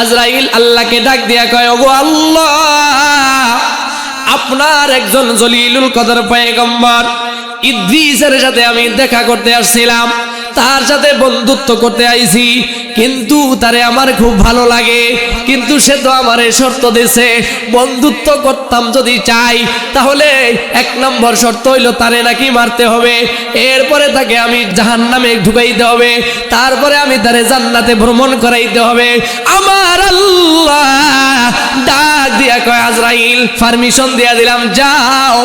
আজরাইল আল্লাহকে ডাক দিয়া কয়, ওগো আল্লাহ, আপনার একজন জলিলুল কদর পয়গম্বর ইদ্রিসের সাথে আমি দেখা করতে আসছিলাম, তার সাথে বন্ধুত্ব করতে আইছি, কিন্তু তারে আমার খুব ভালো লাগে, কিন্তু সে তো আমারে শর্ত দিয়েছে বন্ধুত্ব করতাম যদি চাই তাহলে 1 নম্বর শর্ত হইল তারে নাকি মারতে হবে, এরপরে তাকে আমি জাহান্নামে ঢুকাইতে হবে, তারপরে আমি তারে জান্নাতে ভ্রমণ করাইতে হবে। আমার আল্লাহ ডাক দিয়া কয়, আজরাইল পারমিশন দিয়া দিলাম, যাও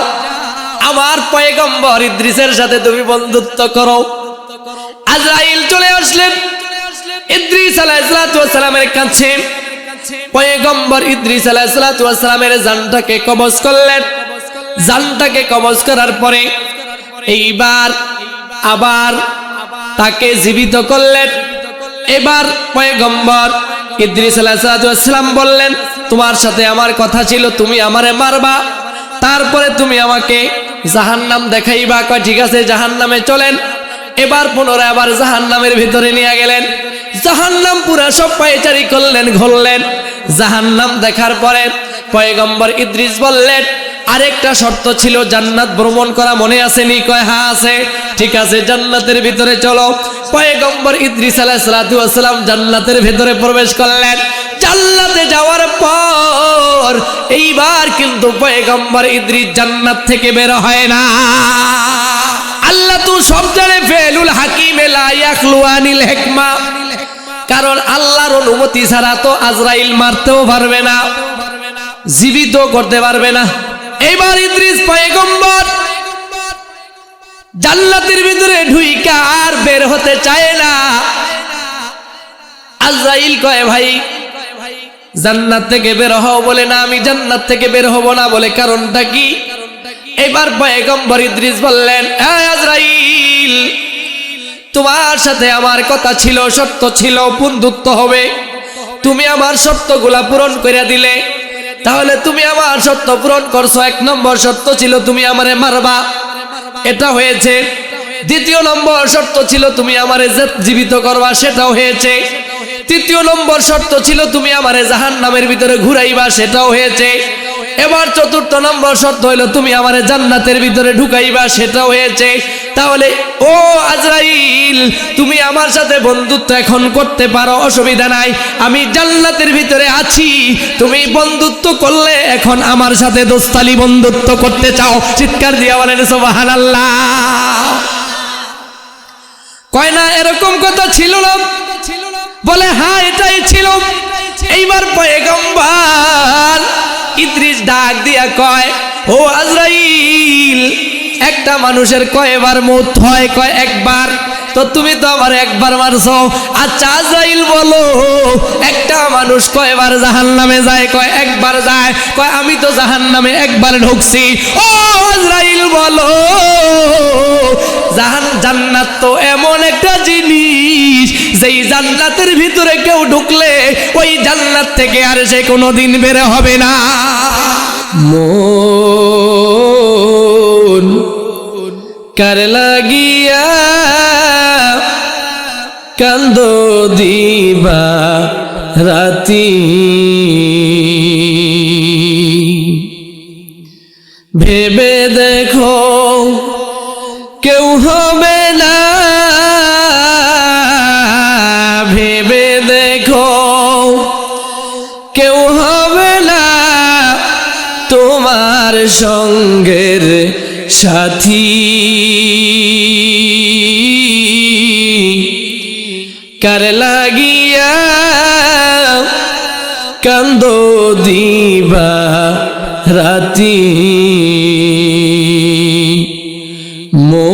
আমার পয়গম্বর ইদ্রিসের সাথে তুমি বন্ধুত্ব করো। আজরাইল চলে আসলেন ইদ্রিস আলাইহিসসালাতু ওয়াসসালামের কাছে, পয়গম্বর ইদ্রিস আলাইহিসসালাতু ওয়াসসালামের জানটাকে কবজ করলেন। জানটাকে কবজ করার পরে এইবার আবার তাকে জীবিত করলেন। এবার পয়গম্বর ইদ্রিস আলাইহিসসালাতু ওয়াসসালাম বললেন, তোমার সাথে আমার কথা ছিল তুমি আমারে মারবা, তারপরে তুমি আমাকে জাহান্নাম দেখাইবা। কয় ঠিক আছে, জাহান্নামে চলেন। এবার পুনরায় আবার জাহান্নামের ভিতরে নিয়ে গেলেন। জাহান্নাম পুরা সব পায়চারি করলেন, ঘুরলেন। জাহান্নাম দেখার পরে পয়গম্বর ইদ্রিস বললেন, আরেকটা শর্ত ছিল জান্নাত ভ্রমণ করা, মনে আসেনি? কয় হ্যাঁ আছে। ঠিক আছে, জান্নাতের ভিতরে চলো। পয়গম্বর ইদ্রিস আলাইহিসসালাতু ওয়াসসালাম জান্নাতের ভিতরে প্রবেশ করলেন। জান্নাতে যাওয়ার পর এইবার কিন্তু পয়গম্বর ইদ্রিস জান্নাত থেকে বের হয় না। আল্লাহ তো সব জানে, ফেলুল হাকিমে লা ইয়াখলু আনিল হিকমা, কারণ আল্লাহর অনুমতি ছাড়া তো আজরাইল মারতেও পারবে না, জীবিত করতে পারবে না। এবার ইদ্রিস পয়গম্বর জান্নাতের ভিতরে ঢুইকা আর বের হতে চায় না। আজরাইল কয়, ভাই জান্নাত থেকে বের হও। বলে না, আমি জান্নাত থেকে বের হব না। বলে কারণটা কি? এবার পয়গম্বর ইদ্রিস বললেন, আজরাইল, তোমার সাথে আমার কথা ছিল, শর্ত ছিল বন্ধুত্ব হবে, তুমি আমার শর্তগুলা পূরণ করে দিলে, তাহলে তুমি আমার শর্ত পূরণ করছো। 1 নম্বর শর্ত ছিল তুমি আমারে মারবা, এটা হয়েছে। 2য় নম্বর শর্ত ছিল তুমি আমারে জীবিত করবা, সেটাও হয়েছে। 3য় নম্বর শর্ত ছিল তুমি আমারে জাহান্নামের ভিতরে ঘুরাইবা, সেটাও হয়েছে। এবার 4র্থ নম্বর শর্ত হইল তুমি আমারে জান্নাতের ভিতরে ঢুকাইবা, সেটাও হয়েছে। তাহলে ও আজরাইল, তুমি আমার সাথে বন্ধুত্ব এখন করতে পারো, অসুবিধা নাই। আমি জান্নাতের ভিতরে আছি, তুমি বন্ধুত্ব করলে এখন আমার সাথে দোস্তালি বন্ধুত্ব করতে চাও? চিৎকার দিয়া বলেন সুবহানাল্লাহ। কয় না এরকম কথা ছিল না? বলে হ্যাঁ, এটাই ছিল। এইবার পয়গম্বর ইদ্রিস ডাক দিয়া কয়, ও আজরাইল, একটা মানুষের কয়বার মৌত হয়? কয় একবার। তো তুমি তো আমার একবার মারছো। আচ্ছা আজরাইল বলো, একটা মানুষ কয়বার জাহান্নামে যায়? কয় একবার যায়। কয় আমি তো জাহান্নামে একবার ঢুকছি। ও আজরাইল বলো, জান্নাত তো এমন একটা জিনিস, যেই জান্নাতের ভিতরে কেউ ঢুকলে ওই জান্নাত থেকে আর সে কোনোদিন বের হবে না। মন কার লাগিয়া কান্দো দিবা রাতি, ভেবে দেখো কেউ হবে না, ভেবে দেখো কেউ হবে না তোমার সঙ্গের সাথী। কার লাগিয়া কান্দো দিবা রাতি, মন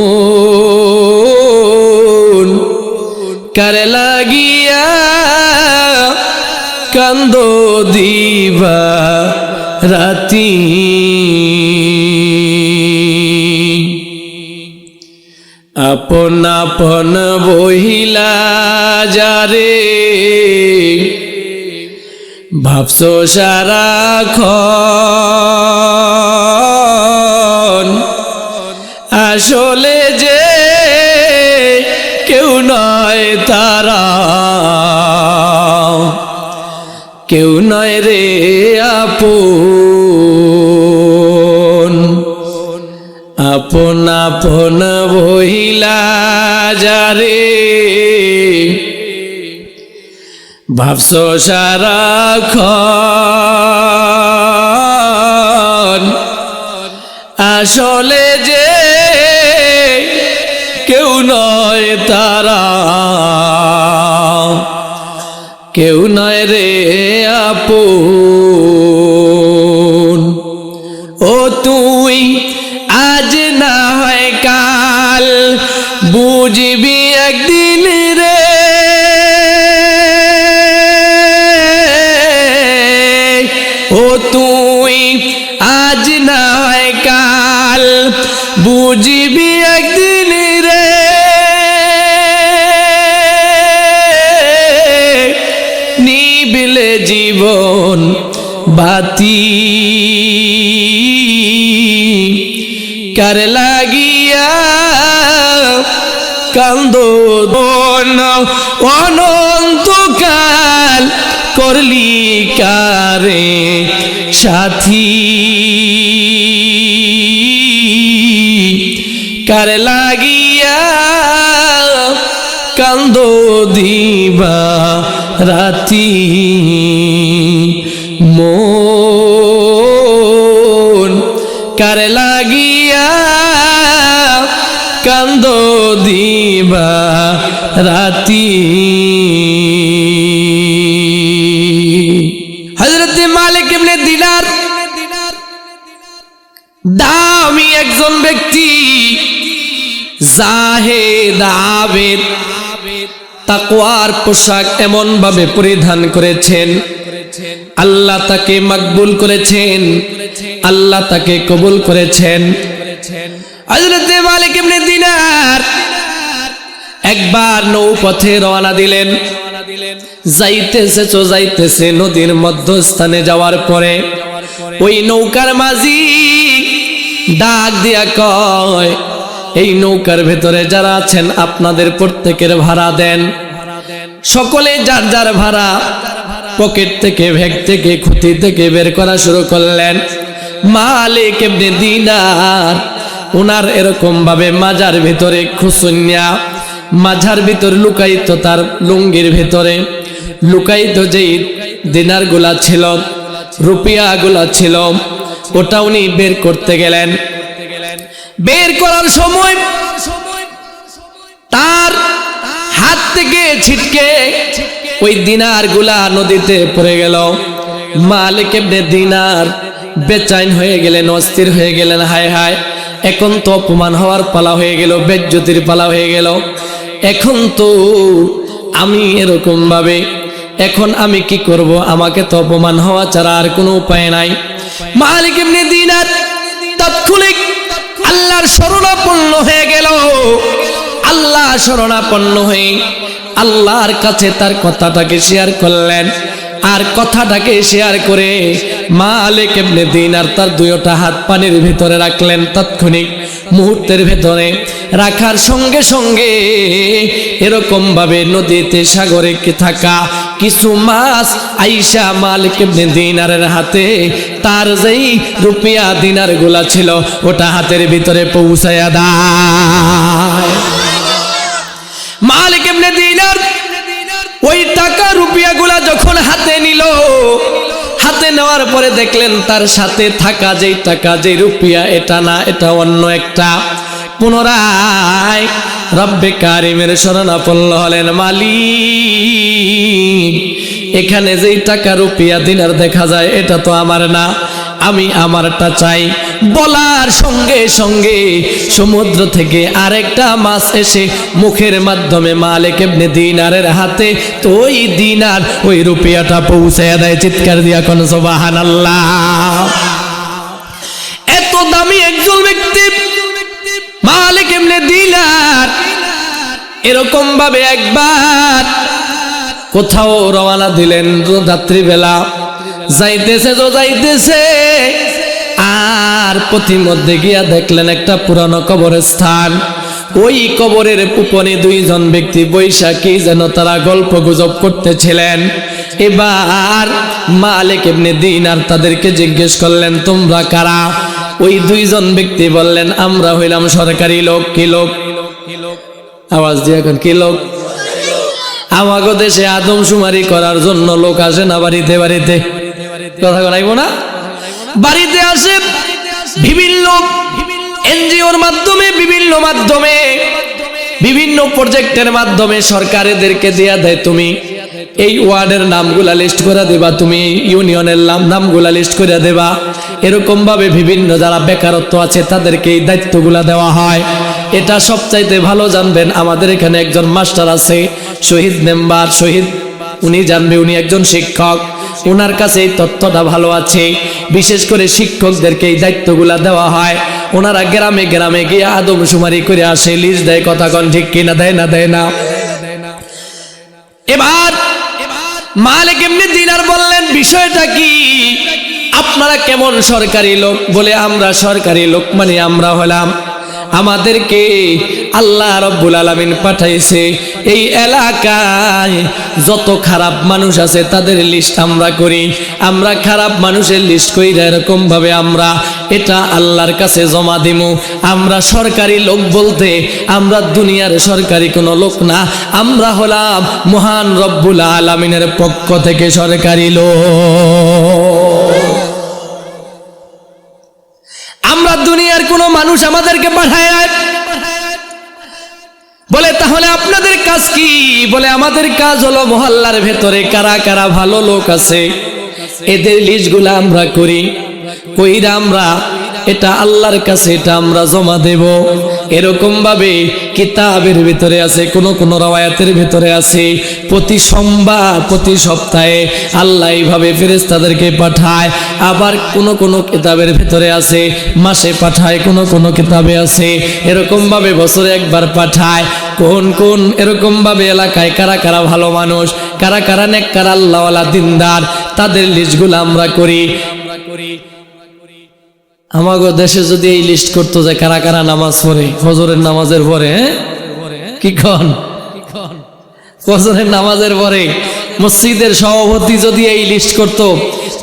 কার লাগিয়া কান্দো দিবা রাতি। আপন আপন বহিলা যারে ভাবছো সারাক্ষণ, আসলে যে কেউ নয় তারা। কেউ নয় রে আপন, আপন আপন বহিলা যারে ভাবছ সারাক্ষণ, আসলে যে কেউ নয় তারা, কেউ নয় রে আপন। ও তুই আজ না হয় কাল বুঝবি একদিন রে, ও তুই আজ না হয় কাল বুঝবি একদিন রে, নিবিলে জীবন বাতি কার লাগিয়া কান্দো অনন্তকাল করলি কারে সাথী, কার লাগিয়া কান্দো দিবা রাতি, মন কার লাগিয়া কান্দো দিবা রাতি। হযরত মালিক ইবনে দিনার দামি একজন ব্যক্তি, জাহেদ আবেদ, তাকওয়ার পোশাক এমন ভাবে পরিধান করেছেন, আল্লাহ তাকে মকবুল করেছেন, আল্লাহ তাকে কবুল করেছেন। হযরত মালিক ইবনে দিনার একবার নৌপথে রওনা দিলেন, যাইতেছে নদীর মধ্যস্থানে যাওয়ার পরে ওই নৌকার মাঝি ডাক দিয়া কয়, এই নৌকার ভেতরে যারা আছেন আপনাদের প্রত্যেকের ভাড়া দেন। সকলে যার যার ভাড়া পকেট থেকে, ব্যাগ থেকে, খুঁটি থেকে বের করা শুরু করলেন। মালিক ইবনে দিনার উনার এরকম ভাবে মাজার ভিতরে খুসুনিয়া, মাঝার ভিতর লুকাইত, তার লুঙ্গির ভিতরে লুকাইত যেই দিনার গুলা ছিল, রুপিয়া গুলা ছিল, ওটা উনি বের করতে গেলেন। বের করার সময় তার হাত থেকে ছিটকে ওই দিনার গুলা নদীতে পড়ে গেল। মালিক ইবনে দিনার বেচাইন হয়ে গেলেন, অস্থির হয়ে গেলেন, হায় হায়, এখন তো অপমান হওয়ার পালা হয়ে গেল, বেজ্জতির পালা হয়ে গেল। এখন তো আমি এরকম ভাবে, এখন আমি কি করব? আমাকে তো অপমান হওয়া ছাড়া আর কোনো উপায় নাই। মালিক ইবনে দিনার তাৎক্ষণিক আল্লাহর শরণাপন্ন হয়ে গেল। আল্লাহ শরণাপন্ন হয়ে আল্লাহর কাছে তার কথাটাকে শেয়ার করলেন। আর কথাটাকে শেয়ার করে মালিক ইবনে দিনার তার দুইটা হাত পানির ভিতরে রাখলেন। তাৎক্ষণিক মুহূর্তের ভেতরে রাখার সঙ্গে সঙ্গে এরকম ভাবে নদীতে, সাগরে থাকা কিছু মাছ আইসা মালিক ইবনে দিনারের হাতে তার যেই রুপিয়া দিনার গুলা ছিল ওটা হাতের ভিতরে পৌঁছায়া দেয়। মালিক ইবনে দিনার ওই টাকা রুপিয়া গুলা যখন হাতে নিল, হাতে নেওয়ার পরে দেখলেন তার সাথে থাকা যেই টাকা, যেই রুপিয়া, এটা না, এটা অন্য একটা। পুনরায় রব্বে কারিমের শরণাপন্ন হলেন। মালিক, এখানে যেই টাকা রুপিয়া দিনার দেখা যায় এটা তো আমার না, আমি আমারটা চাই। বলার সঙ্গে সঙ্গে সমুদ্র থেকে আরেকটা মাছ এসে মুখের মাধ্যমে মালিক ইবনে দিনারের হাতে তো ওই দিনার, ওই রুপিয়াটা পৌঁছায় দেয়। চিৎকার দিয়া কোন সুবহানাল্লাহ। এত দামি একজন ব্যক্তি মালিক ইবনে দিনার এরকম ভাবে একবার কোথাও রওনা দিলেন রাত্রিবেলা। যাইতেছে আর পথিমধ্যে গিয়া দেখলেন একটা পুরানো কবরস্থান। ওই কবরের উপরে দুইজন ব্যক্তি বৈশাখী যেন তারা গল্প গুজব করতেছিলেন। এবার মালিক ইবনে দিনার তাদেরকে জিজ্ঞেস করলেন, তোমরা কারা? ওই দুইজন ব্যক্তি বললেন, আমরা হইলাম সরকারি লোক। কি লোক? আওয়াজ দিয়ে এখন কি লোক? আমাগো দেশে আদমশুমারি করার জন্য লোক আসে না বাড়িতে বাড়িতে, কথা বলাইব না, বাড়িতে আসে বিভিন্ন এনজিওর মাধ্যমে, বিভিন্ন প্রজেক্টের মাধ্যমে সরকার এদেরকে দেয়া দেয়, তুমি এই ওয়ার্ডের নামগুলা লিস্ট করে দেবা, তুমি ইউনিয়নের নামগুলা লিস্ট করে দেবা। এরকম ভাবে বিভিন্ন যারা বেকারত্ব আছে তাদেরকে এই দায়িত্বগুলা দেওয়া হয়। এটা সবচাইতে ভালো জানবেন, আমাদের এখানে একজন মাস্টার আছে, শহীদ মেম্বার, শহীদ, উনি জানবে, উনি একজন শিক্ষক, ওনার কাছে এই তথ্যটা ভালো আছে। বিশেষ করে শিক্ষকদেরকে এই দায়িত্বগুলা দেওয়া হয়। ওনারা গ্রামে গ্রামে গিয়ে আদমশুমারি করে আসে, লিস্ট দেয়, কথা কন ঠিক কিনা, দেয় না? দেয় না? এবার মালিক ইবনে দিনার বললেন, বিষয়টা কি? আপনারা কেমন সরকারি লোক? বলে, আমরা সরকারি লোক মানে আমরা হলাম, আমাদেরকে আল্লাহ রাব্বুল আলামিন পাঠাইছে এই এলাকায় যত খারাপ মানুষ আছে তাদের লিস্ট আমরা করি। আমরা খারাপ মানুষের লিস্ট করি, এরকম ভাবে আমরা এটা আল্লাহর কাছে জমা দিমু। আমরা সরকারি লোক বলতে আমরা দুনিয়ার সরকারি কোনো লোক না, আমরা হলাম মহান রব্বুল আলামিনের পক্ষ থেকে সরকারি লোক। আমরা দুনিয়ার কোনো মানুষ আমাদেরকে পাঠায় না। বলে, তাহলে আপনাদের কাজ কি? বলে, আমাদের কাজ হলো মহল্লার ভেতরে কারা কারা ভালো লোক আছে এদের লিস্টগুলো আমরা করি, কইরা আমরা এটা আল্লাহর কাছে এটা আমরা জমা দেব। এরকম ভাবে কিতাবের ভিতরে আছে, কোন কোন রওয়ায়াতের ভিতরে আছে প্রতি সোমবার প্রতি সপ্তাহে আল্লাহ এইভাবে ফেরেশতাদেরকে পাঠায়। আবার কোন কোন কিতাবের ভিতরে আছে মাসে পাঠায়, কোন কোন কিতাবে আছে এরকম ভাবে বছরে একবার পাঠায়। কোন কোন এরকম ভাবে এলাকায় কারা কারা ভালো মানুষ, কারা কারা নেককার আল্লাহওয়ালা দিনদার, তাদের লিস্টগুলো আমরা করি। আমাগো দেশে যদি এই লিস্ট করতো যে কারা কারা নামাজ পড়ে ফজরের নামাজের পরে, কি কন, ফজরের নামাজের পরে মসজিদের সভাপতি যদি এই লিস্ট করত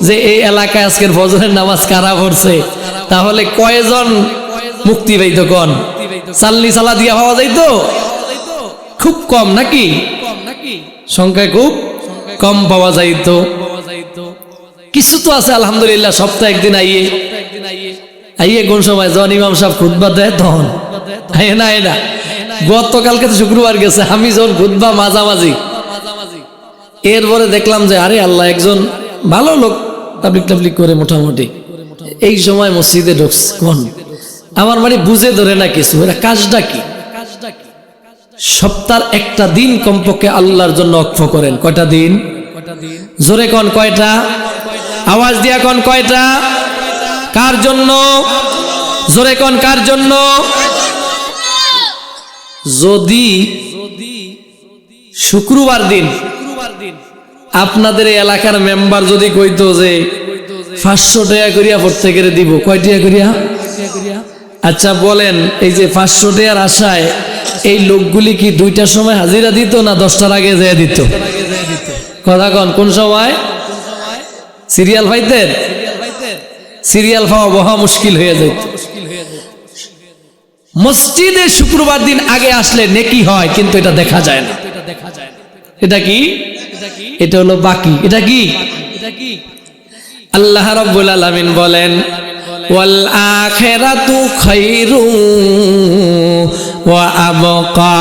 যে এই এলাকায় আজকের ফজরের নামাজ কারা পড়ছে, তাহলে কয়জন মুক্তি পাইত? কন, চাল্লি চালা দিয়া পাওয়া যাইতো? খুব কম নাকি? সংখ্যায় খুব কম পাওয়া যাইতো। কিছু তো আছে আলহামদুলিল্লাহ, সপ্তাহে একদিন আইয়ে কোন সময় যখন ইমাম সাহেব খুতবা দেয় তখন আইয়ে না। এনা গতকালকে তো শুক্রবার গেছে, আমি যখন খুতবা মাঝামাঝি, এরপরে দেখলাম যে আরে আল্লাহ, একজন ভালো লোক তাবলিগ টাবলিগ করে মোটামুটি, এই সময় মসজিদে ঢুকছে। কোন আমার মানে বুঝে ধরে না কিছু, এরা কাজটা কি? সপ্তাহের একটা দিন কমপক্ষে আল্লাহর জন্য ওয়াকফ করেন। কয়টা দিন? জোরে কোন কয়টা? আওয়াজ দিয়া কোন কয়টা? কার জন্য? জোরে কোন কার জন্য? যদি শুক্রবার দিন আপনাদের এলাকার মেম্বার যদি কইতো যে 500 টাকা করিয়া প্রত্যেকের দিব, কয় টাকা করিয়া? আচ্ছা বলেন, এই যে 500 টাকার আশায় এই লোকগুলি কি 2টার সময় হাজিরা দিত না 10টার আগে যেয়ে দিত? কথা কন, কোন সময় সিরিয়াল পাইতেন? সিরিয়াল পাওয়া মহা মুশকিল হয়ে যেত। মসজিদে শুক্রবার দিন আগে আসলে নেকি হয়, কিন্তু এটা দেখা যায় না। এটা কি? এটা হলো বাকি। এটা কি? আল্লাহ রাব্বুল আলামিন বলেন, ওয়াল আখিরাতু খায়রু ওয়া আবকা,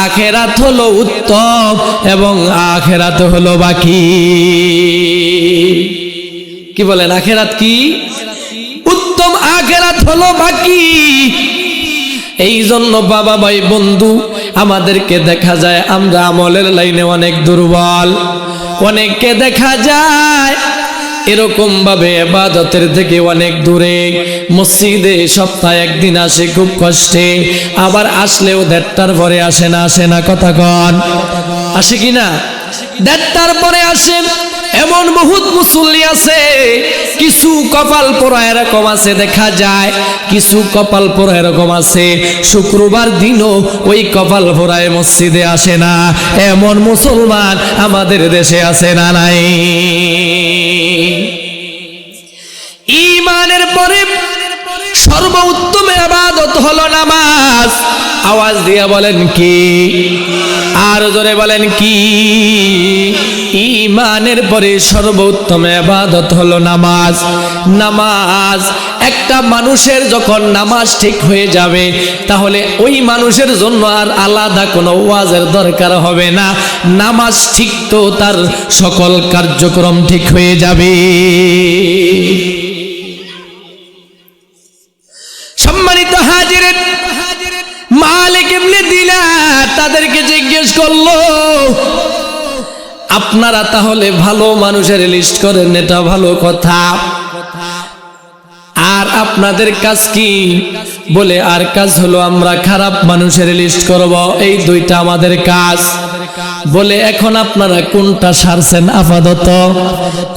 আখিরাত হলো উত্তম এবং আখিরাত হলো বাকি। কি বলেন? আখিরাত কি? উত্তম, আখিরাত হলো বাকি। এই জন্য বাবা ভাই বন্ধু, আমাদেরকে দেখা যায় আমরা আমলের লাইনে অনেক দুর্বল। অনেককে দেখা যায় এরকম ভাবে ইবাদতের থেকে অনেক দূরে। মসজিদে সপ্তাহে একদিন আসে খুব কষ্টে, আবার আসলেও 1:30টার পরে আসে না। আসে না? কথা কন, আসে কিনা? 1:30টার পরে আসেন এমন বহুত মুসল্লি আছে, কিছু কপাল পোড়া এরকম আছে, দেখা যায় কিছু কপাল পোড়া এরকম আছে শুক্রবার দিনও ওই কপাল পোড়ায় মসজিদে আসে না। এমন মুসলমান আমাদের দেশে আছে না নাই? ঈমানের পরে সর্বোত্তম ইবাদত হলো নামাজ। আওয়াজ দিয়ে বলেন কি? আর জোরে বলেন কি? ঈমানের পরে সর্বোত্তম ইবাদত হলো নামাজ। নামাজ একটা মানুষের যখন নামাজ ঠিক হয়ে যাবে তাহলে ওই মানুষের জন্য আর আলাদা কোনো ওয়াজের দরকার হবে না। নামাজ ঠিক তো তার সকল কার্যক্রম ঠিক হয়ে যাবে। সম্মানিত হাজিরিন, মালিক ইবনে দিনার তাদেরকে জিজ্ঞেস করলো, আপনারা তাহলে ভালো মানুষের লিস্ট করেন, এটা ভালো কথা, আর আপনাদের কাজ কি? বলে আর কাজ হলো আমরা খারাপ মানুষের লিস্ট করব, এই দুইটা আমাদের কাজ। বলে এখন আপনারা কোনটা সারছেন আপাতত?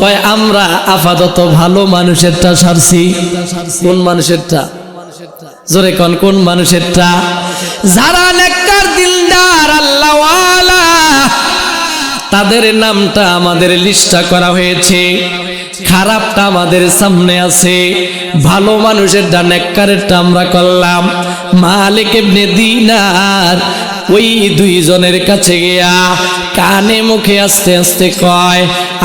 কয় আমরা আপাতত ভালো মানুষেরটা সারছি। কোন মানুষেরটা? জোরে কোন কোন মানুষেরটা? যারা নেককার দিলদার আল্লাহওয়ালা তাদের নামটা আমাদের লিস্টটা করা হয়েছে, খারাপটা আমাদের সামনে আছে, ভালো মানুষেরটা নেককারেরটা আমরা করলাম। মালিক ইবনে দিনার ওই দুইজনের কাছে গিয়া কানে মুখে আস্তে আস্তে কয়,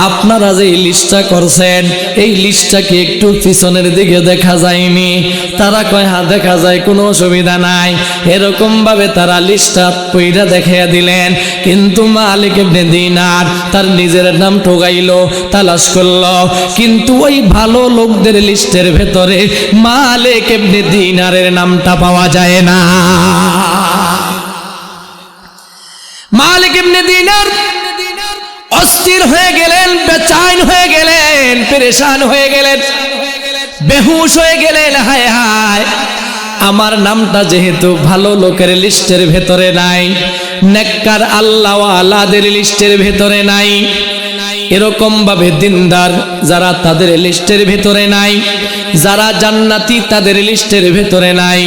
আপনারা যে লিস্টটা করছেন এই লিস্টটা কি একটু পিছনের দিকে দেখা যায়নি? তারা কয় হ্যাঁ দেখা যায়, কোনো অসুবিধা নাই। এরকম ভাবে তারা লিস্টটা পইরা দেখাইয়া দিলেন, কিন্তু মালিক ইবনে দিনার তার নিজের নাম ঠোকাইলো, তালাশ করলো, কিন্তু ওই ভালো লোকদের লিস্টের ভেতরে মালিক ইবনে দিনারের নামটা পাওয়া যায় না। মালিক ইবনে দিনার অস্থির হয়ে গেলেন, বেচैन হয়ে গেলেন, পেরেশান হয়ে গেলেন, বেহুশ হয়ে গেলেন। হায় হায়, আমার নামটা যেহেতু ভালো লোকের লিস্টের ভেতরে নাই, নেককার আল্লাহওয়ালাদের লিস্টের ভেতরে নাই, এরকম ভাবে দিনদার যারা তাদের লিস্টের ভেতরে নাই, যারা জান্নাতি তাদের লিস্টের ভেতরে নাই,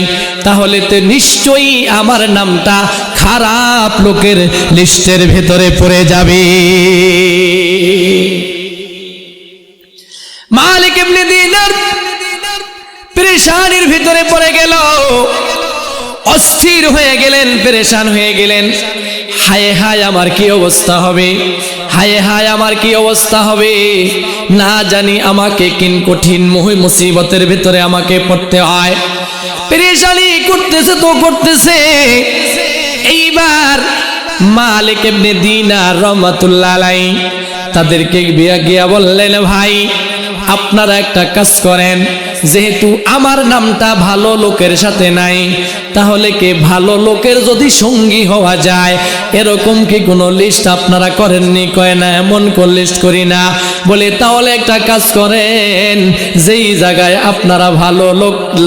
তাহলে তো নিশ্চয়ই আমার নামটা খারাপ লোকের লিস্টের ভেতরে পড়ে যাবে। মালিক ইবনে দিনার পেরেশানির ভিতরে পড়ে গেল, অস্থির হয়ে গেলেন, পেরেশান হয়ে গেলেন। হায় হায় আমার কি অবস্থা হবে, হায় হায় আমার কি অবস্থা হবে, না জানি আমাকে কিন কঠিন মুসিবতের ভিতরে আমাকে পড়তে হয়। পেরেশানি করতেছে তো করতেছে। এইবার মালিক ইবনে দিনার রহমাতুল্লাহ আলাইহি তাদেরকে গিয়া বললেন, ভাই আপনারা একটা কাজ করেন, যেহেতু আমার নামটা ভালো লোকের সাথে নাই, তাহলে কি ভালো লোকের যদি সঙ্গী হওয়া যায় এরকম কি কোনো লিস্ট আপনারা করেননি? কয় না, এমন কোন লিস্ট করি না। বলে তাহলে একটা কাজ করেন, যেই জায়গায় আপনারা ভালো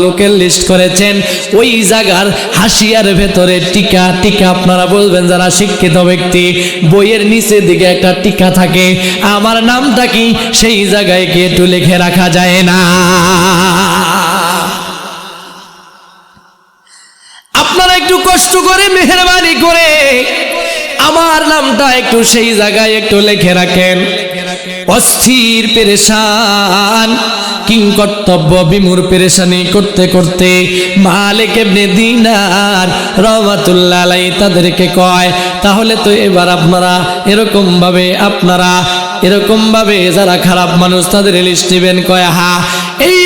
লোকের লিস্ট করেছেন ওই জায়গার হাসিয়ার ভেতরে টিকা টিকা, আপনারা বলবেন যারা শিক্ষিত ব্যক্তি বইয়ের নিচের দিকে একটা টিকা থাকে, আমার নামটা কি সেই জায়গায় কি একটু লিখে রাখা যায় না? আপনারা একটু কষ্ট করে মেহেরবানি করে আমার নামটা একটু সেই জায়গায় একটু লিখে রাখেন। অস্থির পেরেশান কিংকর্তব্য বিমূঢ় পেরেশানি করতে করতে মালিক ইবনে দিনার রহমাতুল্লাহ আলাইহি তাদেরকে কয়, তাহলে তো এবার আপনারা এরকম ভাবে যারা খারাপ মানুষ তাদের লিস্ট দিবেন। কয় হা। এই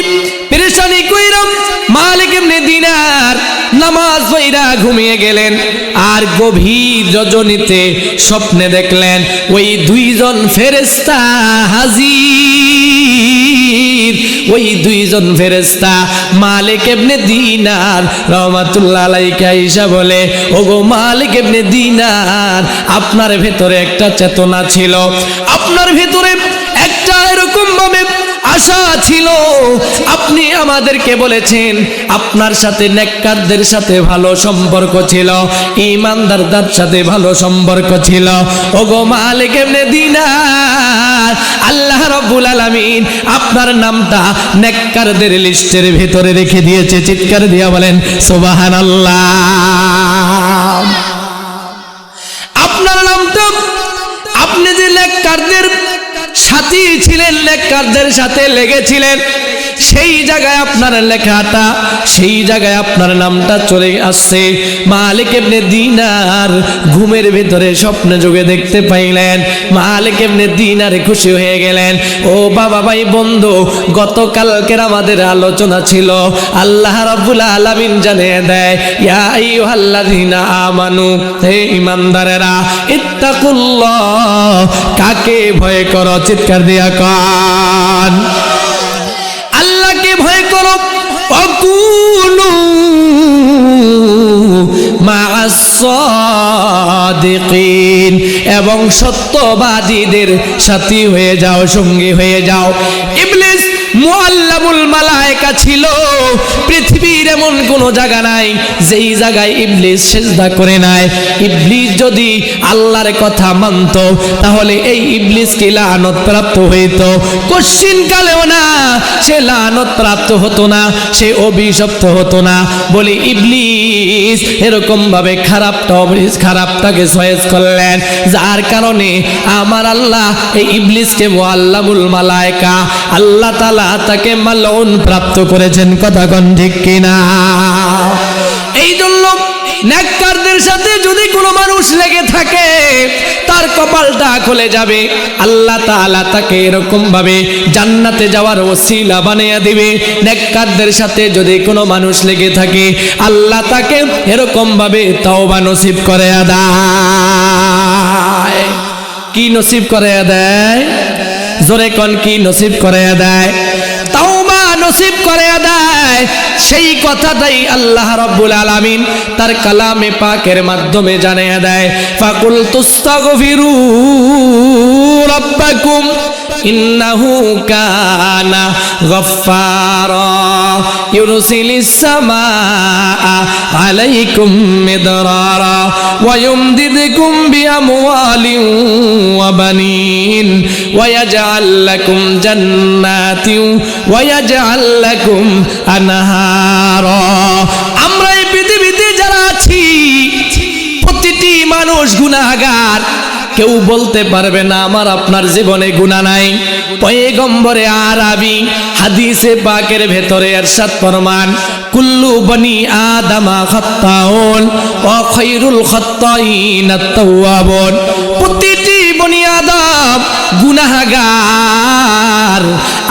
পেরেশানি কইরাম মালিক ইবনে দিনার নামাজ পড়া ঘুমিয়ে গেলেন, আর গভীর রজনীতে স্বপ্নে দেখলেন ওই দুইজন ফেরেশতা হাজির। ওই দুইজন ফেরেশতা মালিক ইবনে দিনার রহমাতুল্লাহ আলাইহি আয়েশা বলে, ওগো মালিক ইবনে দিনার, আপনার ভেতরে একটা চেতনা ছিল, আপনার ভেতরে একটা এরকম ভাবে আশা ছিল, আপনি আমাদেরকে বলেছেন আপনার সাথে নেককারদের সাথে ভালো সম্পর্ক ছিল, ঈমানদারদের সাথে ভালো সম্পর্ক ছিল। ওগো মালিক ইবনে দিনার, আল্লাহ রাব্বুল আলামিন আপনার নামটা নেককারদের লিস্টের ভেতরে রেখে দিয়েছে। চিৎকার দিয়া বলেন সুবহানাল্লাহ। আপনার নামটা, আপনি যে নেককারদের সাথী ছিলেন, নেককারদের সাথে লেগেছিলেন, সেই জায়গায় আপনার লেখাটা, সেই জায়গায় আপনার নামটা চলে আসছে। মালিক ইবনে দিনার ঘুমের ভিতরে স্বপ্নে যোগে দেখতে পাইলেন। মালিক ইবনে দিনার খুশি হয়ে গেলেন। ও বাবা ভাই বন্ধু, গতকালকের আমাদের আলোচনা ছিল, আল্লাহ রাব্বুল আলামিন জানিয়ে দেয়, ইয়া আইয়ুহাল্লাযীনা আমানু, হে ঈমানদারেরা, ইত্তাকুল্লাহ, কাকে ভয় করো? চিৎকার দিয়া কান, আল্লাহকে ভয় করো। অকুনু মা'আস সাদিকিন, এবং সত্যবাদীদের সাথী হয়ে যাও, সঙ্গী হয়ে যাও। ইবলিস মুআল্লামুল মালায়েকা ছিল। পৃথিবীর এমন কোন জায়গা নাই যেই জায়গায় ইবলিস সিজদা করে নাই। ইবলিস যদি আল্লাহর কথা মানত, তাহলে এই ইবলিস কি লানত প্রাপ্ত হইত? কোশ্চিন কালেও না, সে লানত প্রাপ্ত হতো না, সে অভিশপ্ত হতো না। বলি ইবলিস এরকম ভাবে খারাপটাকে চয়েস করলেন, যার কারণে আমার আল্লাহ এই ইবলিসকে মুআল্লামুল মালায়েকা, আল্লাহ তাআলা তাকে মালউন প্রাপ্ত করেছেন। কথা কোন ঠিক কিনা? এই জন্য নেককারদের সাথে যদি কোনো মানুষ লেগে থাকে, তার কপালটা খুলে যাবে। আল্লাহ তাআলা তাকে এরকম ভাবে জান্নাতে যাওয়ার ওসিলা বানিয়ে দিবে। নেককারদের সাথে যদি কোনো মানুষ লেগে থাকে, আল্লাহ তাকে এরকম ভাবে তওবা নসিব করে দেয়। কি নসিব করে দেয়? জোরে কোন, কি নসিব করে দেয়? তওবা নসিব করে দেয়। সেই কথাটাই আল্লাহ রাব্বুল আলামিন তার কালামে পাকের মাধ্যমে জানিয়ে দেয়, ফাকুল তুস্তাগফিরু রাব্বাকুম ইন্নাহু কানা গাফফারা ইউরসিলিস সামাআ আলাইকুম মিদরারা ওয়া ইউমদিদকুম বিআমওয়ালিন ওয়া বানিন ওয়া ইয়াজআল লাকুম জান্নাতিন ওয়া ইয়াজআল লাকুম আনহারা। আমরা এই পৃথিবীতে যারা আছি, প্রতিটি মানুষ গুনাহগার। কেউ বলতে পারবে না আমার আপনার জীবনে গুনাহ নাই। পয়গম্বরে আরবি হাদিসে পাকের ভেতরে ইরশাদ ফরমান, কুল্লু বনি আদামা খাত্তাউন ওয়া খায়রুল খাত্তাইন আত-তাওয়াবুন। প্রতিটি বনি আদম গুনাহগার,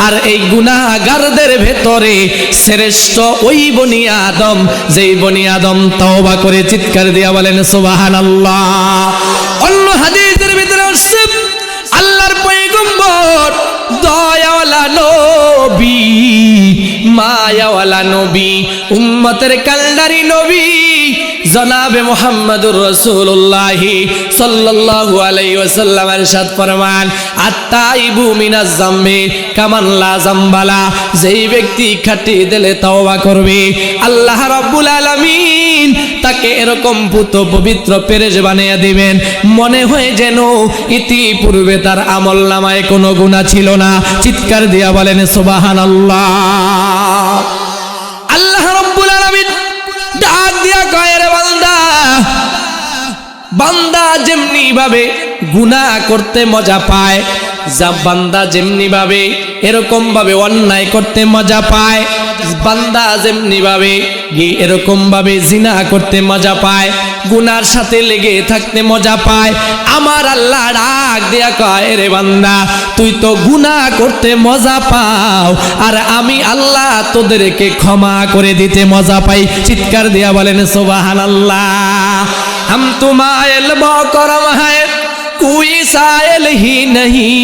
আর এই গুনাহগারদের ভেতরে শ্রেষ্ঠ ওই বনি আদম, যেই বনি আদম তওবা করে। চিৎকার দিয়া বলেন সুবহানাল্লাহ। অন্য হাদিসের ভিতরে আসছে, আল্লাহর পয়গম্বর দয়াওয়ালা নবী, মায়াওয়ালা নবী, উম্মতের কান্ডারি নবী জনাবে মুহাম্মদুর রাসূলুল্লাহ সাল্লাল্লাহু আলাইহি ওয়াসাল্লাম ইরশাদ ফরমান, আত-তাইবু মিনাজ যামবি কামান লা যামবালা। যেই ব্যক্তি খাঁটি দিলে তওবা করবে, আল্লাহ রাব্বুল আলামিন তাকে এরকম পুত পবিত্র পেরেশ বানিয়ে দিবেন, মনে হয় যেন ইতিপূর্বে তার আমলনামায় কোনো গুনাহ ছিল না। চিৎকার দিয়া বলেন সুবহানাল্লাহ। আল্লাহ রাব্বুল আলামিন ডাক দিয়া কয়, রে বান্দা, বান্দা যেমনি ভাবে গুনাহ করতে মজা পায়, যা বান্দা যেমনি ভাবে এরকম ভাবে অন্যায় করতে মজা পায়, বান্দা যেমনি ভাবে এরকম ভাবে জিনা করতে মজা পায়, গুনার সাথে লেগে থাকতে মজা পায়, আমার আল্লাহ ডাক দিয়া কয়, রে বান্দা, তুই তো গুনাহ করতে মজা পাও, আর আমি আল্লাহ তোদেরকে ক্ষমা করে দিতে মজা পাই। চিৎকার দিয়া বলেন সুবহানাল্লাহ। हम तुम्हारे लो करम है कोई साइल ही नहीं,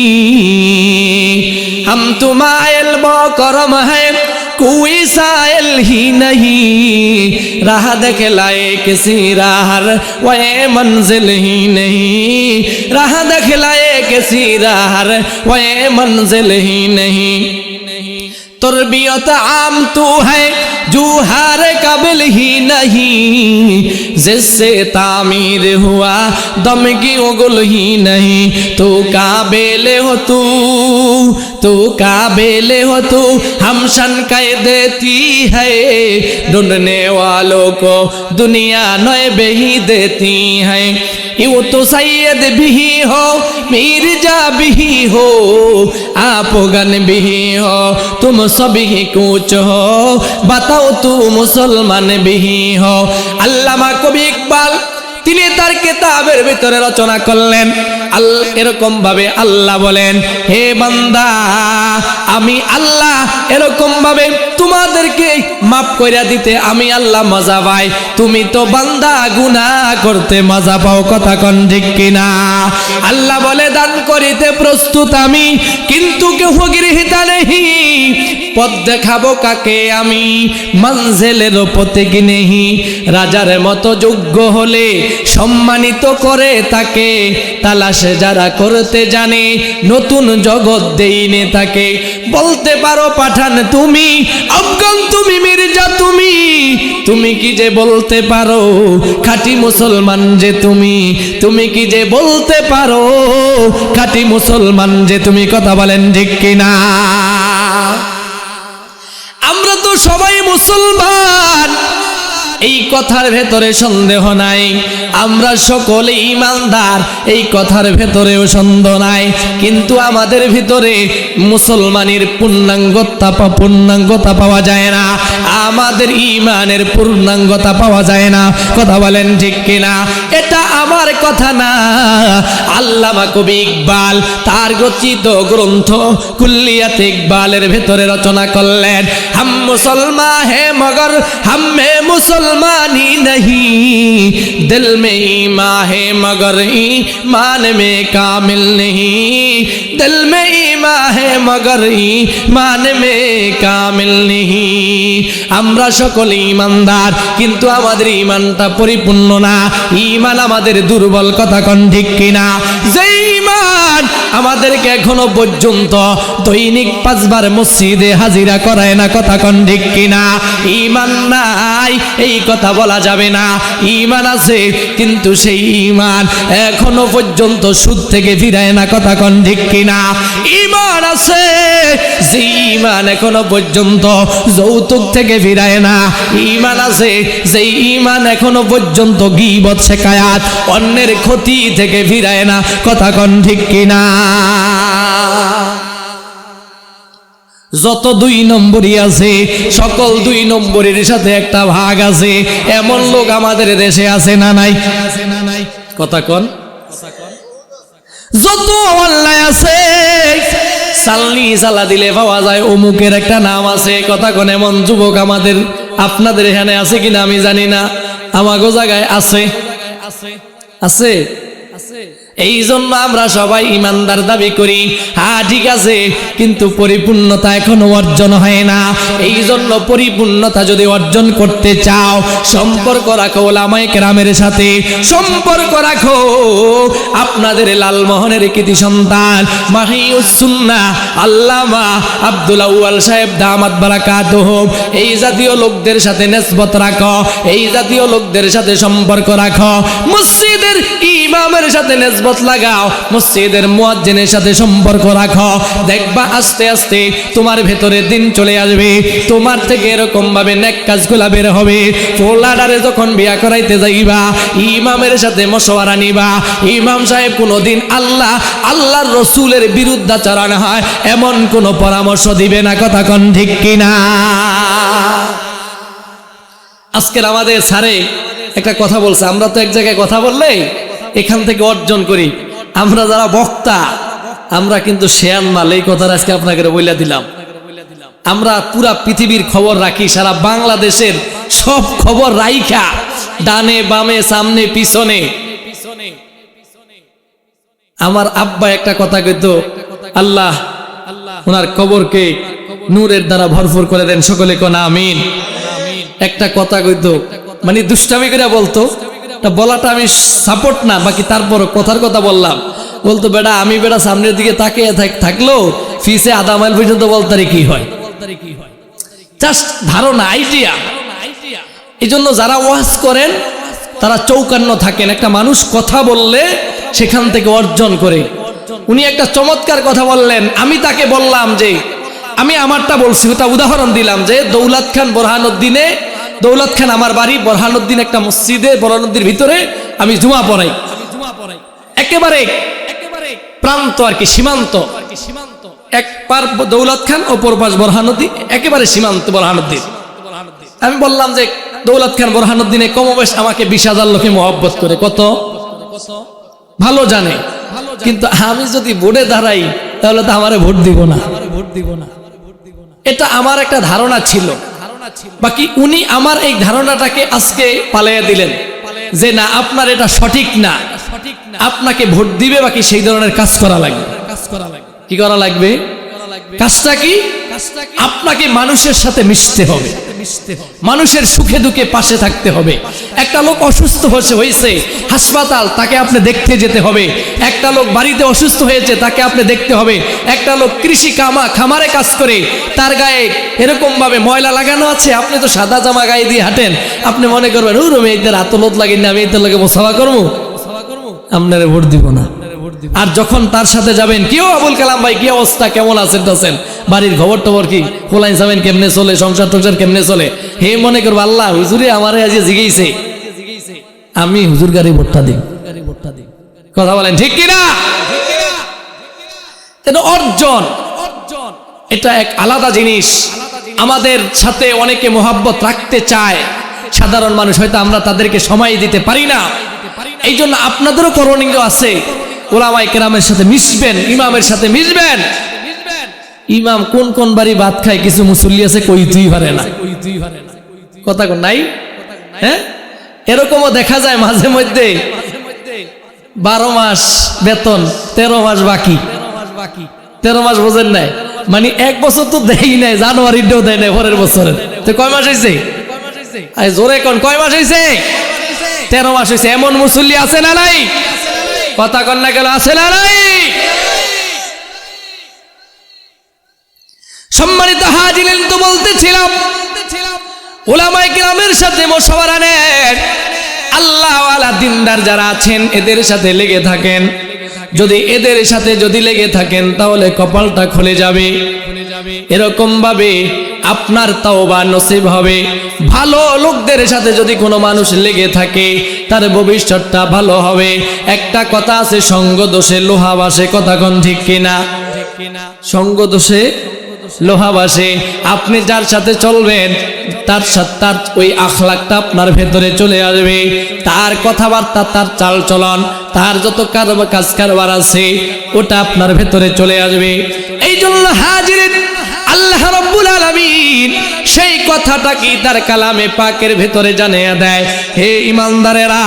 हम तुम्हारे लो करम है कोई साइल ही नहीं, राह दिखलाए किसी राहर वो मंजिल ही नहीं, राह दिखलाए किसी राहर वो मंजिल ही नहीं। तरबियत आम तू है जो हर काबिल ही नहीं, जिससे तामीर हुआ दम की उगल ही नहीं, तू काबिल हो तू तू काबिल हो तू हमशन कह देती है ढूंढने वालों को दुनिया नए बेही देती है यूं तो सैयद भी हो मिर्जा भी हो आप गन भी हो तुम सभी कुछ हो बताओ तू मुसलमान भी हो আল্লামা কবি ইকবাল তিনি তার কিতাবের ভিতরে রচনা করলেন এরকম ভাবে আল্লাহ বলেন হে বান্দা আমি আল্লাহ এরকম ভাবে তোমাদেরকে maaf কইরা দিতে আমি আল্লাহ মজা পাই তুমি তো বান্দা গুনাহ করতে মজা পাও কথা কোন ঠিক কিনা আল্লাহ বলে দান করিতে প্রস্তুত আমি কিন্তু কেউ গৃহীতা নেহি পথ দেখাবো কাকে আমি মঞ্জিলের পথিক নেহি রাজার মতো যোগ্য হলে সম্মানিত করে তাকে তালাশে যারা করতে জানে নতুন জগৎ দেইনে তাকে বলতে পারো পাঠান তুমি আফগান তুমি মির্জা তুমি কি যে বলতে পারো খাঁটি মুসলমান যে তুমি কি যে বলতে পারো খাঁটি মুসলমান যে তুমি কথা বলেন ঠিক কিনা আমরা তো সবাই মুসলমান এই কথার ভেতরে সন্দেহ নাই আমরা সকলে ঈমানদার এই কথার ভেতরেও সন্দেহ নাই কিন্তু আমাদের ভিতরে মুসলমানের পূর্ণাঙ্গতা পাওয়া যায় না আমাদের ঈমানের পূর্ণাঙ্গতা পাওয়া যায় না কথা বলেন ঠিক কিনা এটা আমার কথা না আল্লামা কবি ইকবাল তার রচিত গ্রন্থ কুল্লিয়াত ইকবালের ভেতরে রচনা করলেন হাম মুসলমান হে মগর হাম মে मुसलमानी नहीं दिल में ईमान है मगर ईमान में कामिल नहीं दिल में ईमान है मगर ईमान में कामिल नहीं আমরা সকলে ঈমানদার কিন্তু আমাদের ঈমানটা পরিপূর্ণ না ঈমান আমাদের দুর্বল কথা কোন ঠিক কিনা যে ঈমান আমাদেরকে এখনো পর্যন্ত দৈনিক 5 বার মসজিদে হাজিরা করায় না কথা কোন ঠিক কিনা ঈমান নাই এই কথা বলা যাবে না ঈমান আছে কিন্তু সেই ঈমান এখনো পর্যন্ত সুদ থেকে ফিরায় না কথা কোন ঠিক কিনা ঈমান আছে যে ঈমান এখনো পর্যন্ত যৌতুক থেকে ফিরায় না ঈমান আছে যে ঈমান এখনো পর্যন্ত গীবত শিকায়াত অন্যের ক্ষতি থেকে ফিরায় না কথা কোন ঠিক কিনা যত 2 নম্বরই আছে সকল 2 নম্বরের সাথে একটা ভাগ আছে এমন লোক আমাদের দেশে আছে না নাই কথা কোন যত অন্যায় আছে সালনি জ্বালা দিলে পাওয়া যায় অমুকের একটা নাম আছে কথা কোন এমন যুবক আমাদের আপনাদের এখানে আছে কিনা আমি জানি না আমাগো জায়গায় আছে আছে এই জন্য আমরা সবাই ঈমানদার দাবি করি হ্যাঁ ঠিক আছে কিন্তু পরিপূর্ণতা এখনো অর্জন হয় না এই জন্য পরিপূর্ণতা যদি অর্জন করতে চাও সম্পর্ক রাখো উলামায়ে কেরামের সাথে সম্পর্ক রাখো আপনাদের লালমোহনের কৃতি সন্তান মাহিউস সুন্নাহ আল্লামা আব্দুল আউয়াল সাহেব দামাত বারাকাতুহু এই জাতীয় লোকদের সাথে নিসবত রাখো এই জাতীয় লোকদের সাথে সম্পর্ক রাখো মসজিদের ইমামের সাথে নিসবত লাগাও মসজিদের মুয়াজ্জিনের সাথে সম্পর্ক রাখো দেখবা আস্তে আস্তে তোমার ভেতরে দিন চলে আসবে তোমার থেকে এরকম ভাবে নেক কাজগুলো বের হবে পোলাডারে যখন বিয়া করাইতে যাইবা ইমামের সাথে মশওয়ারা নিবা ইমাম সাহেব কোনোদিন আল্লাহর রাসূলের বিরুদ্ধাচরণ হয় এমন কোন পরামর্শ দিবে না কথা কোন ঠিক কিনা আজকে আমাদের স্যারে একটা কথা বলছে আমরা তো এক জায়গায় কথা বললে এখান থেকে অর্জন করি আমরা যারা বক্তা আমরা কিন্তু শেয়ান মাল এই কথা আজকে আপনাকে বলে দিলাম আমরা পুরা পৃথিবীর খবর রাখি সারা বাংলাদেশের সব খবর রাইখা ডানে বামে সামনে পিছনে আমার আব্বা একটা কথা কইতো আল্লাহ ওনার কবরকে নূরের দ্বারা ভরপুর করে দেন সকলে কোন আমিন একটা কথা কইতো মানে দুষ্টামি করে বলতো বলাটা আমি সাপোর্ট না বাকি তারপর কথার কথা বললাম বলতো বেটা আমি বেটা সামনের দিকে তাকিয়ে থাকলো ফিসে আধা মাইল পর্যন্ত বলতারে কি হয় জাস্ট ধারণা আইডিয়া এই জন্য যারা ওয়াজ করেন তারা চৌকান্ন থাকেন একটা মানুষ কথা বললে সেখান থেকে অর্জন করে উনি একটা চমৎকার কথা বললেন। আমি তাকে বললাম যে আমি আমারটা বলছি, ওটা উদাহরণ দিলাম যে দৌলত খান বোরহানুদ্দিনে, দৌলত খান আমার বাড়ি, বোরহানুদ্দিন একটা মসজিদে, বোরহানুদ্দিনের ভিতরে আমি জুমা পড়াই। একেবারে প্রান্ত আর কি, সীমান্ত, এক পার দৌলত খান, অপর পাশ বোরহানুদ্দিন, একেবারে সীমান্ত বোরহানুদ্দিন। আমি বললাম যে দৌলত খান বোরহানুদ্দিনে কমবেশ আমাকে 20,000 লোকে মহব্বত করে, কত ভালো জানে, কিন্তু আমি যদি ভোটে দাঁড়াই তাহলে তো আমারে ভোট দিব না। এটা আমার একটা ধারণা ছিল, বাকি উনি আমার এই ধারণাটাকে আজকে পালাইয়া দিলেন যে না, আপনার এটা সঠিক না, আপনাকে ভোট দিবে, বাকি সেই ধরনের কাজ করা লাগবে। কি করা লাগবে? কাজটা কি? আপনাকে মানুষের সাথে মিশতে হবে, মানুষের সুখে দুঃখে পাশে থাকতে হবে। একটা লোক অসুস্থ হয়েছে হাসপাতাল, তাকে আপনি দেখতে যেতে হবে। একটা লোক বাড়িতে অসুস্থ হয়েছে, তাকে আপনি দেখতে হবে। একটা লোক কৃষি খামারে কাজ করে, তার গায়ে এরকম ভাবে ময়লা লাগানো আছে, আপনি তো সাদা জামা গায়ে দিয়ে হাঁটেন, আপনি মনে করবেন ও রুমে এদের আতলত লাগেনি, আমি এদের লাগে মোসাফা করবো, আপনারে ভোট দিব না। আর যখন তার সাথে যাবেন, কেউ আবুল কালাম ভাই কি অবস্থা, কেমন আছেন টাছেন, বাড়ির খবর টবর কি, খোলাইন সাবেন কেমনে চলে, সংসার টংসার কেমনে চলে, হে মনে করবো আল্লাহ হুজুরে আমারে আজ জিগেইছে, আমি হুজুর গাড়ি ভোটটা দিই। কথা বলেন ঠিক কিনা? এটা অর্জন, এটা এক আলাদা জিনিস। আমাদের সাথে অনেকে মোহাব্বত রাখতে চায়, সাধারণ মানুষ, হয়তো আমরা তাদেরকে সময় দিতে পারি না। এই জন্য আপনাদেরও করণীয় আছে, ওলামায়ে কেরামের সাথে মিশবেন, ইমামের সাথে মিশবেন। ইমাম কোন কোন বাড়ি ভাত খায়, কিছু মুসল্লি আছে কইতেই পারে না, কথা কোন নাই? হ্যাঁ, এরকমও দেখা যায় মাঝে মধ্যে 12 মাস বেতন, 13 মাস বাকি। 13 মাস বোঝেন নাই, মানে 1 বছর তো দেই নাই, জানুয়ারিটাও দেয় নাই পরের বছরের, তো কয় মাস হয়েছে? জোরে কোন, কয় মাস হয়েছে? 13 মাস হয়েছে। এমন মুসল্লি আছে না নাই? কথা কন না, গেল আছে না নাই? সম্মানিত হাজিরিন, তো বলতেছিলাম উলামায়ে কিরামের সাথে মশওয়ারা নেন, আল্লাহ ওয়ালা দিনদার যারা আছেন এদের সাথে লেগে থাকেন। যদি এদের সাথে লেগে থাকেন তাহলে কপালটা খুলে যাবে। এরকম ভাবে আপনার তাওবা নসিব হবে। ভালো লোকদের সাথে যদি কোনো মানুষ লেগে থাকে তার ভবিষ্যৎটা ভালো হবে। একটা কথা আছে, সঙ্গ দোষে লোহা ভাসে, কথা কোন ঠিক কিনা? সঙ্গ দোষে লোহা ভাসে। আপনি যার সাথে চলবেন তার সাথে তার ওই আখলাকটা আপনার ভেতরে চলে আসবে, তার কথাবার্তা, তার চাল চলন, তার যত কাজ কারবার আছে ওটা আপনার ভেতরে চলে আসবে। এই জন্য হাজিরিন, আল্লাহ রাব্বুল আলামিন সেই কথাটা কি তার কালামে পাকের ভেতরে জানিয়ে দেয়, হে ঈমানদারেরা,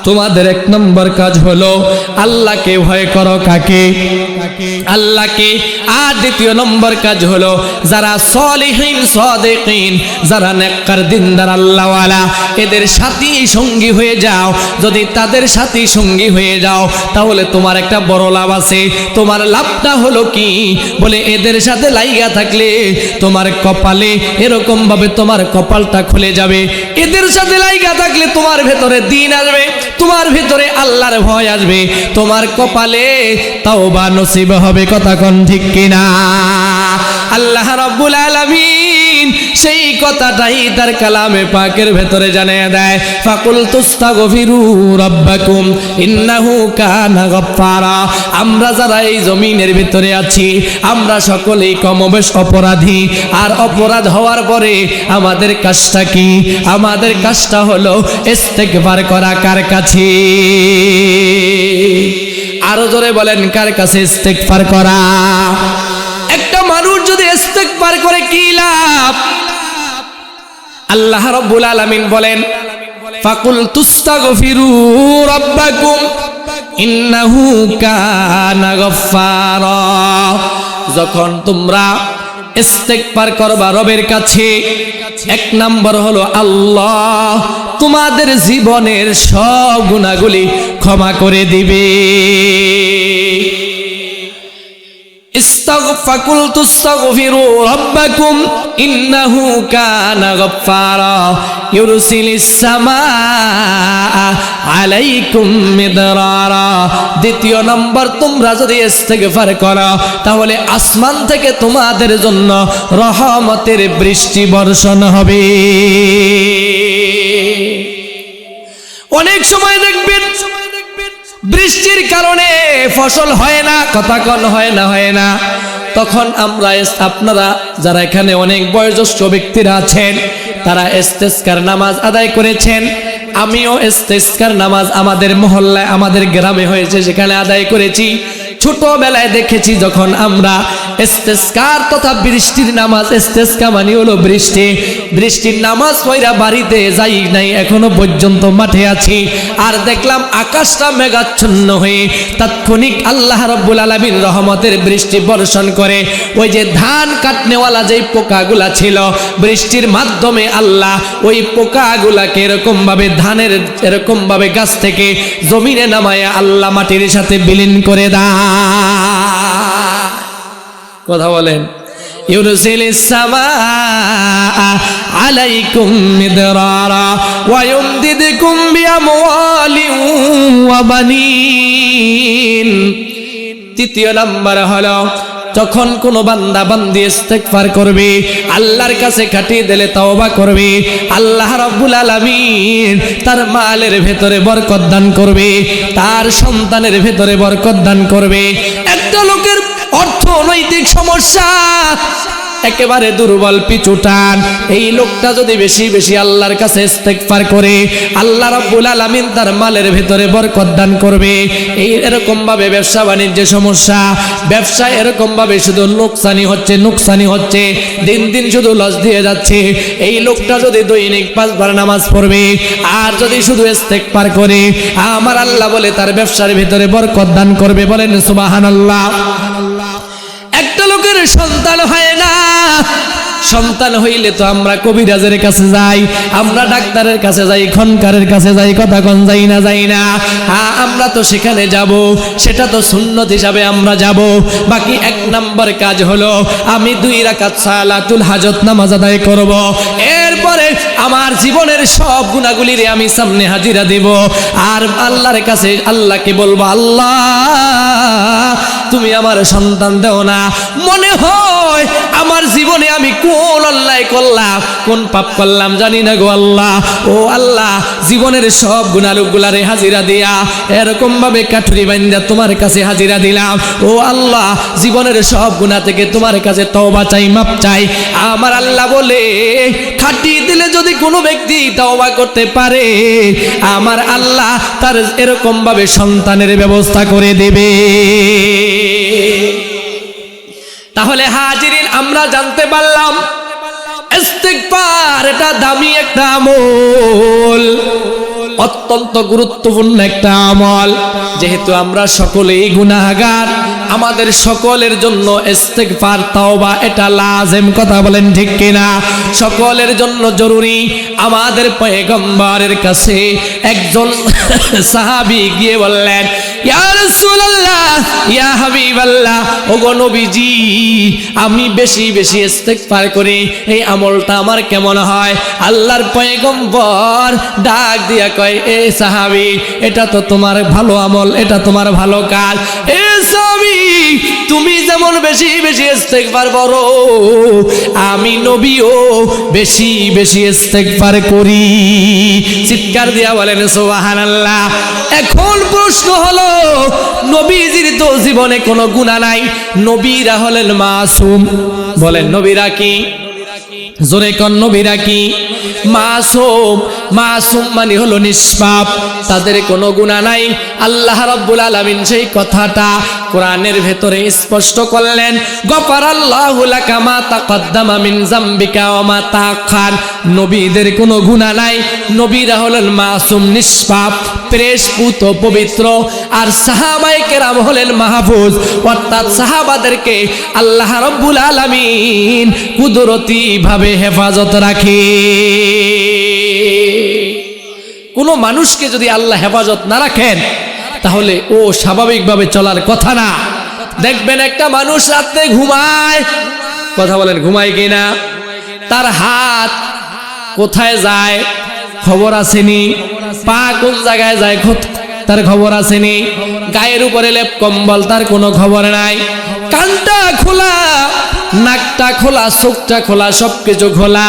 তোমাদের 1 নম্বর কাজ হলো আল্লাহকে ভয় করো। কাকে? আল্লাহকে। আর 2 নম্বর কাজ হলো যারা সলিহিন সাদিকিন, যারা নেককার দিনদার আল্লাহওয়ালা, এদের সাথী সঙ্গী হয়ে যাও। যদি তাদের সাথী সঙ্গী হয়ে যাও তাহলে তোমার একটা বড় লাভ আছে। তোমার লাভটা হলো কি? বলে এদের সাথে লাইগা থাকলে তোমার কপালে এরকম ভাবে তোমার কপালটা খুলে যাবে। এদের সাথে লাইগা থাকলে তোমার ভেতরে দিন আসবে, তোমার ভেতরে আল্লাহর ভয় আসবে, তোমার কপালে তাওবা নসিব হবে। কথা কোন ঠিক কিনা? আল্লাহ রাব্বুল আলামিন সেই কথাটাই তার কালামে পাকের ভেতরে জানিয়ে দেয়, ফাকুল তুস্তাগফিরু রাব্বাকুম ইন্নাহু কানা গাফফারা। আমরা যারা এই জমিনের ভিতরে আছি আমরা সকলেই কমবেশ অপরাধী। আর অপরাধ হওয়ার পরে আমাদের কাজটা কি? আমাদের কাজটা হলো ইস্তেগফার করা। কার কাছে? আরো জোরে বলেন, কার কাছে ইস্তেগফার করা? একটা মানুষ যদি ইস্তেগফার করে কি লাভ? আল্লাহ রাব্বুল আলামিন বলেন, ফাকুল তুস্তাগফিরু রাব্বাকুম ইন্নাহু কানা গাফফারা। যখন তোমরা ইস্তেগফার করবা রবের কাছে, 1 নম্বর হলো আল্লাহ তোমাদের জীবনের সব গুনাহগুলি ক্ষমা করে দিবে। ফাকুল তুস্তাগফিরু রাব্বাকুম ইন্নাহু কানা গাফফারা। ইউরসিলিস সামা আলাইকুম মিদরারা। দ্বিতীয় নম্বর, তোমরা যদি ইস্তেগফার করো তাহলে আসমান থেকে তোমাদের জন্য রহমতের বৃষ্টি বর্ষণ হবে। অনেক সময় দেখবেন বৃষ্টির কারণে ফসল হয় না, কথা কন হয় না, তখন আমরা আপনারা যারা এখানে অনেক বয়োজ্যেষ্ঠ ব্যক্তিরা আছেন তারা ইস্তেসকার নামাজ আদায় করেছেন। আমিও ইস্তেসকার নামাজ আমাদের মহল্লায় আমাদের গ্রামে হয়েছে, সেখানে আদায় করেছি। ছোটবেলায় দেখেছি যখন আমরা ইস্তেসকার তথা বৃষ্টির নামাজ, ইস্তেসকা মানে হলো বৃষ্টি, বৃষ্টির নামাজ পড়া বাড়িতে যাই নাই, এখনো পর্যন্ত মাঠে আছি। আর দেখলাম আকাশটা মেঘাচ্ছন্ন হয়ে তাৎক্ষণিক আল্লাহ রাব্বুল আলামিন রহমতের বৃষ্টি বর্ষণ করে। ওই যে ধান কাটনেওয়ালা যেই পোকাগুলা ছিল, বৃষ্টির মাধ্যমে আল্লাহ ওই পোকাগুলাকে এরকম ভাবে ধানের এরকম ভাবে গাছ থেকে জমিনে নামায় আল্লাহ মাটির সাথে বিলীন করে দেয়। কথা বলেন। ইউরসিলিস সামা আলাইকুম মিদরারা ওয়া ইউমদিদকুম বিআমওয়ালিন ওয়া বানিন। তৃতীয় নাম্বার হলো, যখন কোন বান্দা বান্দি ইস্তেগফার করবে, আল্লাহর কাছে কাটিয়ে দিলে তওবা করবে, আল্লাহ রাব্বুল আলামিন তার মালের ভেতরে বরকত দান করবে, তার সন্তানের ভেতরে বরকত দান করবে। একটা লোকের অর্থনৈতিক সমস্যা, একেবারে দুর্বল পিছুটান, এই লোকটা যদি বেশি বেশি আল্লাহর কাছে ইস্তেগফার করে, আল্লাহ রাব্বুল আলামিন তার মালের ভেতরে বরকত দান করবে। এই এরকম ভাবে ব্যবসা বাণিজ্যের সমস্যা, ব্যবসায় এরকম ভাবে শুধু নুকসানি হচ্ছে, দিন দিন শুধু লস দিয়ে যাচ্ছে, এই লোকটা যদি দৈনিক 5 বার নামাজ পড়বে আর যদি শুধু ইস্তেগফার করে, আমার আল্লাহ বলে তার ব্যবসার ভেতরে বরকত দান করবে। বলেন সুবহানাল্লাহ। একটা লোকের সন্তান হয় না, সন্তান হইলে তো আমরা কবিরাজের কাছে যাই, আমরা ডাক্তারের কাছে যাই, খনকারের কাছে যাই, কথা কোন যাই না। আমরা তো সেখানে যাব, সেটা তো সুন্নত হিসাবে আমরা যাব। বাকি 1 নম্বর কাজ হলো আমি 2 রাকাত সালাতুল হাজত নামাজ আদায় করব, এরপরে আমার জীবনের সব গুনাহগুলিরে আমি সামনে হাজিরা দেব, আর আল্লাহর কাছে আল্লাহকে বলবো, আল্লাহ তুমি আমার সন্তান দাও না। মনে হয় আমার জীবনে আমি কোন অন্যায় করলাম, কোন পাপ করলাম জানি না গো আল্লাহ। ও আল্লাহ, জীবনের সব গুনাহগুলারে হাজিরা দিয়া এরকম ভাবে কাঠুরি বান্ধা তোমার কাছে হাজিরা দিলাম। ও আল্লাহ, জীবনের সব গুনাহ থেকে তোমার কাছে তওবা চাই, মাপ চাই। আমার আল্লাহ বলে খাটি দিলে যদি কোনো ব্যক্তি তওবা করতে পারে, আমার আল্লাহ তার এরকম ভাবে সন্তানের ব্যবস্থা করে দেবে। তাহলে হাজিরিন, আমরা জানতে পারলাম ইস্তেগফার এটা দামি একটা আমল, অত্যন্ত গুরুত্বপূর্ণ একটা আমল। যেহেতু আমরা সকলেই গুনাহগার, আমাদের সকলের জন্য ইস্তেগফার তওবা এটা লাজিম, কথা বলেন ঠিক কিনা? সকলের জন্য জরুরি। আমাদের পয়গম্বরের কাছে একজন সাহাবী গিয়ে বললেন, ইয়া রাসূলুল্লাহ, ইয়া হাবিবাল্লাহ, ওগো নবীজি, আমি বেশি বেশি ইস্তেগফার করি, এই আমলটা আমার কেমন হয়? আল্লাহর পয়গম্বর ডাক দিয়া কয়, এ সাহাবী, এটা তো তোমার ভালো আমল, এটা তোমার ভালো কাজ। এ সাহাবী, তুমি যেমন বেশি বেশি ইস্তেগফার করো, আমি নবীও বেশি বেশি ইস্তেগফার করি। চিৎকার দিয়া বলেন সুবহানাল্লাহ। এখন প্রশ্ন হলো, নবীজির তো জীবনে কোনো গুনাহ নাই, নবীরা হলেন মাসুম। বলেন নবীরা কি? জোরে কোন নবীরা কি? মাসুম। মাসুম মানে হলো নিষ্পাপ, তাদের কোনো গুনাহ নাই। আল্লাহ রাব্বুল আলামিন সেই কথাটা কোরআনের ভেতরে স্পষ্ট করলেন, গফারাল্লাহু লাকা মা তাকদ্দামা মিন যামবিকা ওয়া মা তাআখার। নবীদের কোনো গুনাহ নাই, নবীরা হলেন মাসুম, নিষ্পাপ, প্রেষপুত, পবিত্র। আর সাহাবায়ে কেরাম হলেন মাহফুজ, অর্থাৎ সাহাবাদেরকে আল্লাহ রাব্বুল আলামিন কুদরতি ভাবে হেফাজত রাখে। কোনো মানুষকে যদি আল্লাহ হেফাজত না রাখেন, তাহলে ও স্বাভাবিকভাবে চলার কথা না। দেখবেন একটা মানুষ রাতে ঘুমায়, কথা বলেন ঘুমায় কিনা, তার হাত কোথায় যায় খবর আসেনি, পা কোন জায়গায় যায় তার খবর আসেনি, গায়ের উপরে লেপ কম্বল তার কোনো খবর নাই, কানটা খোলা, নাকটা খোলা, চোখটা খোলা, সবকিছু খোলা,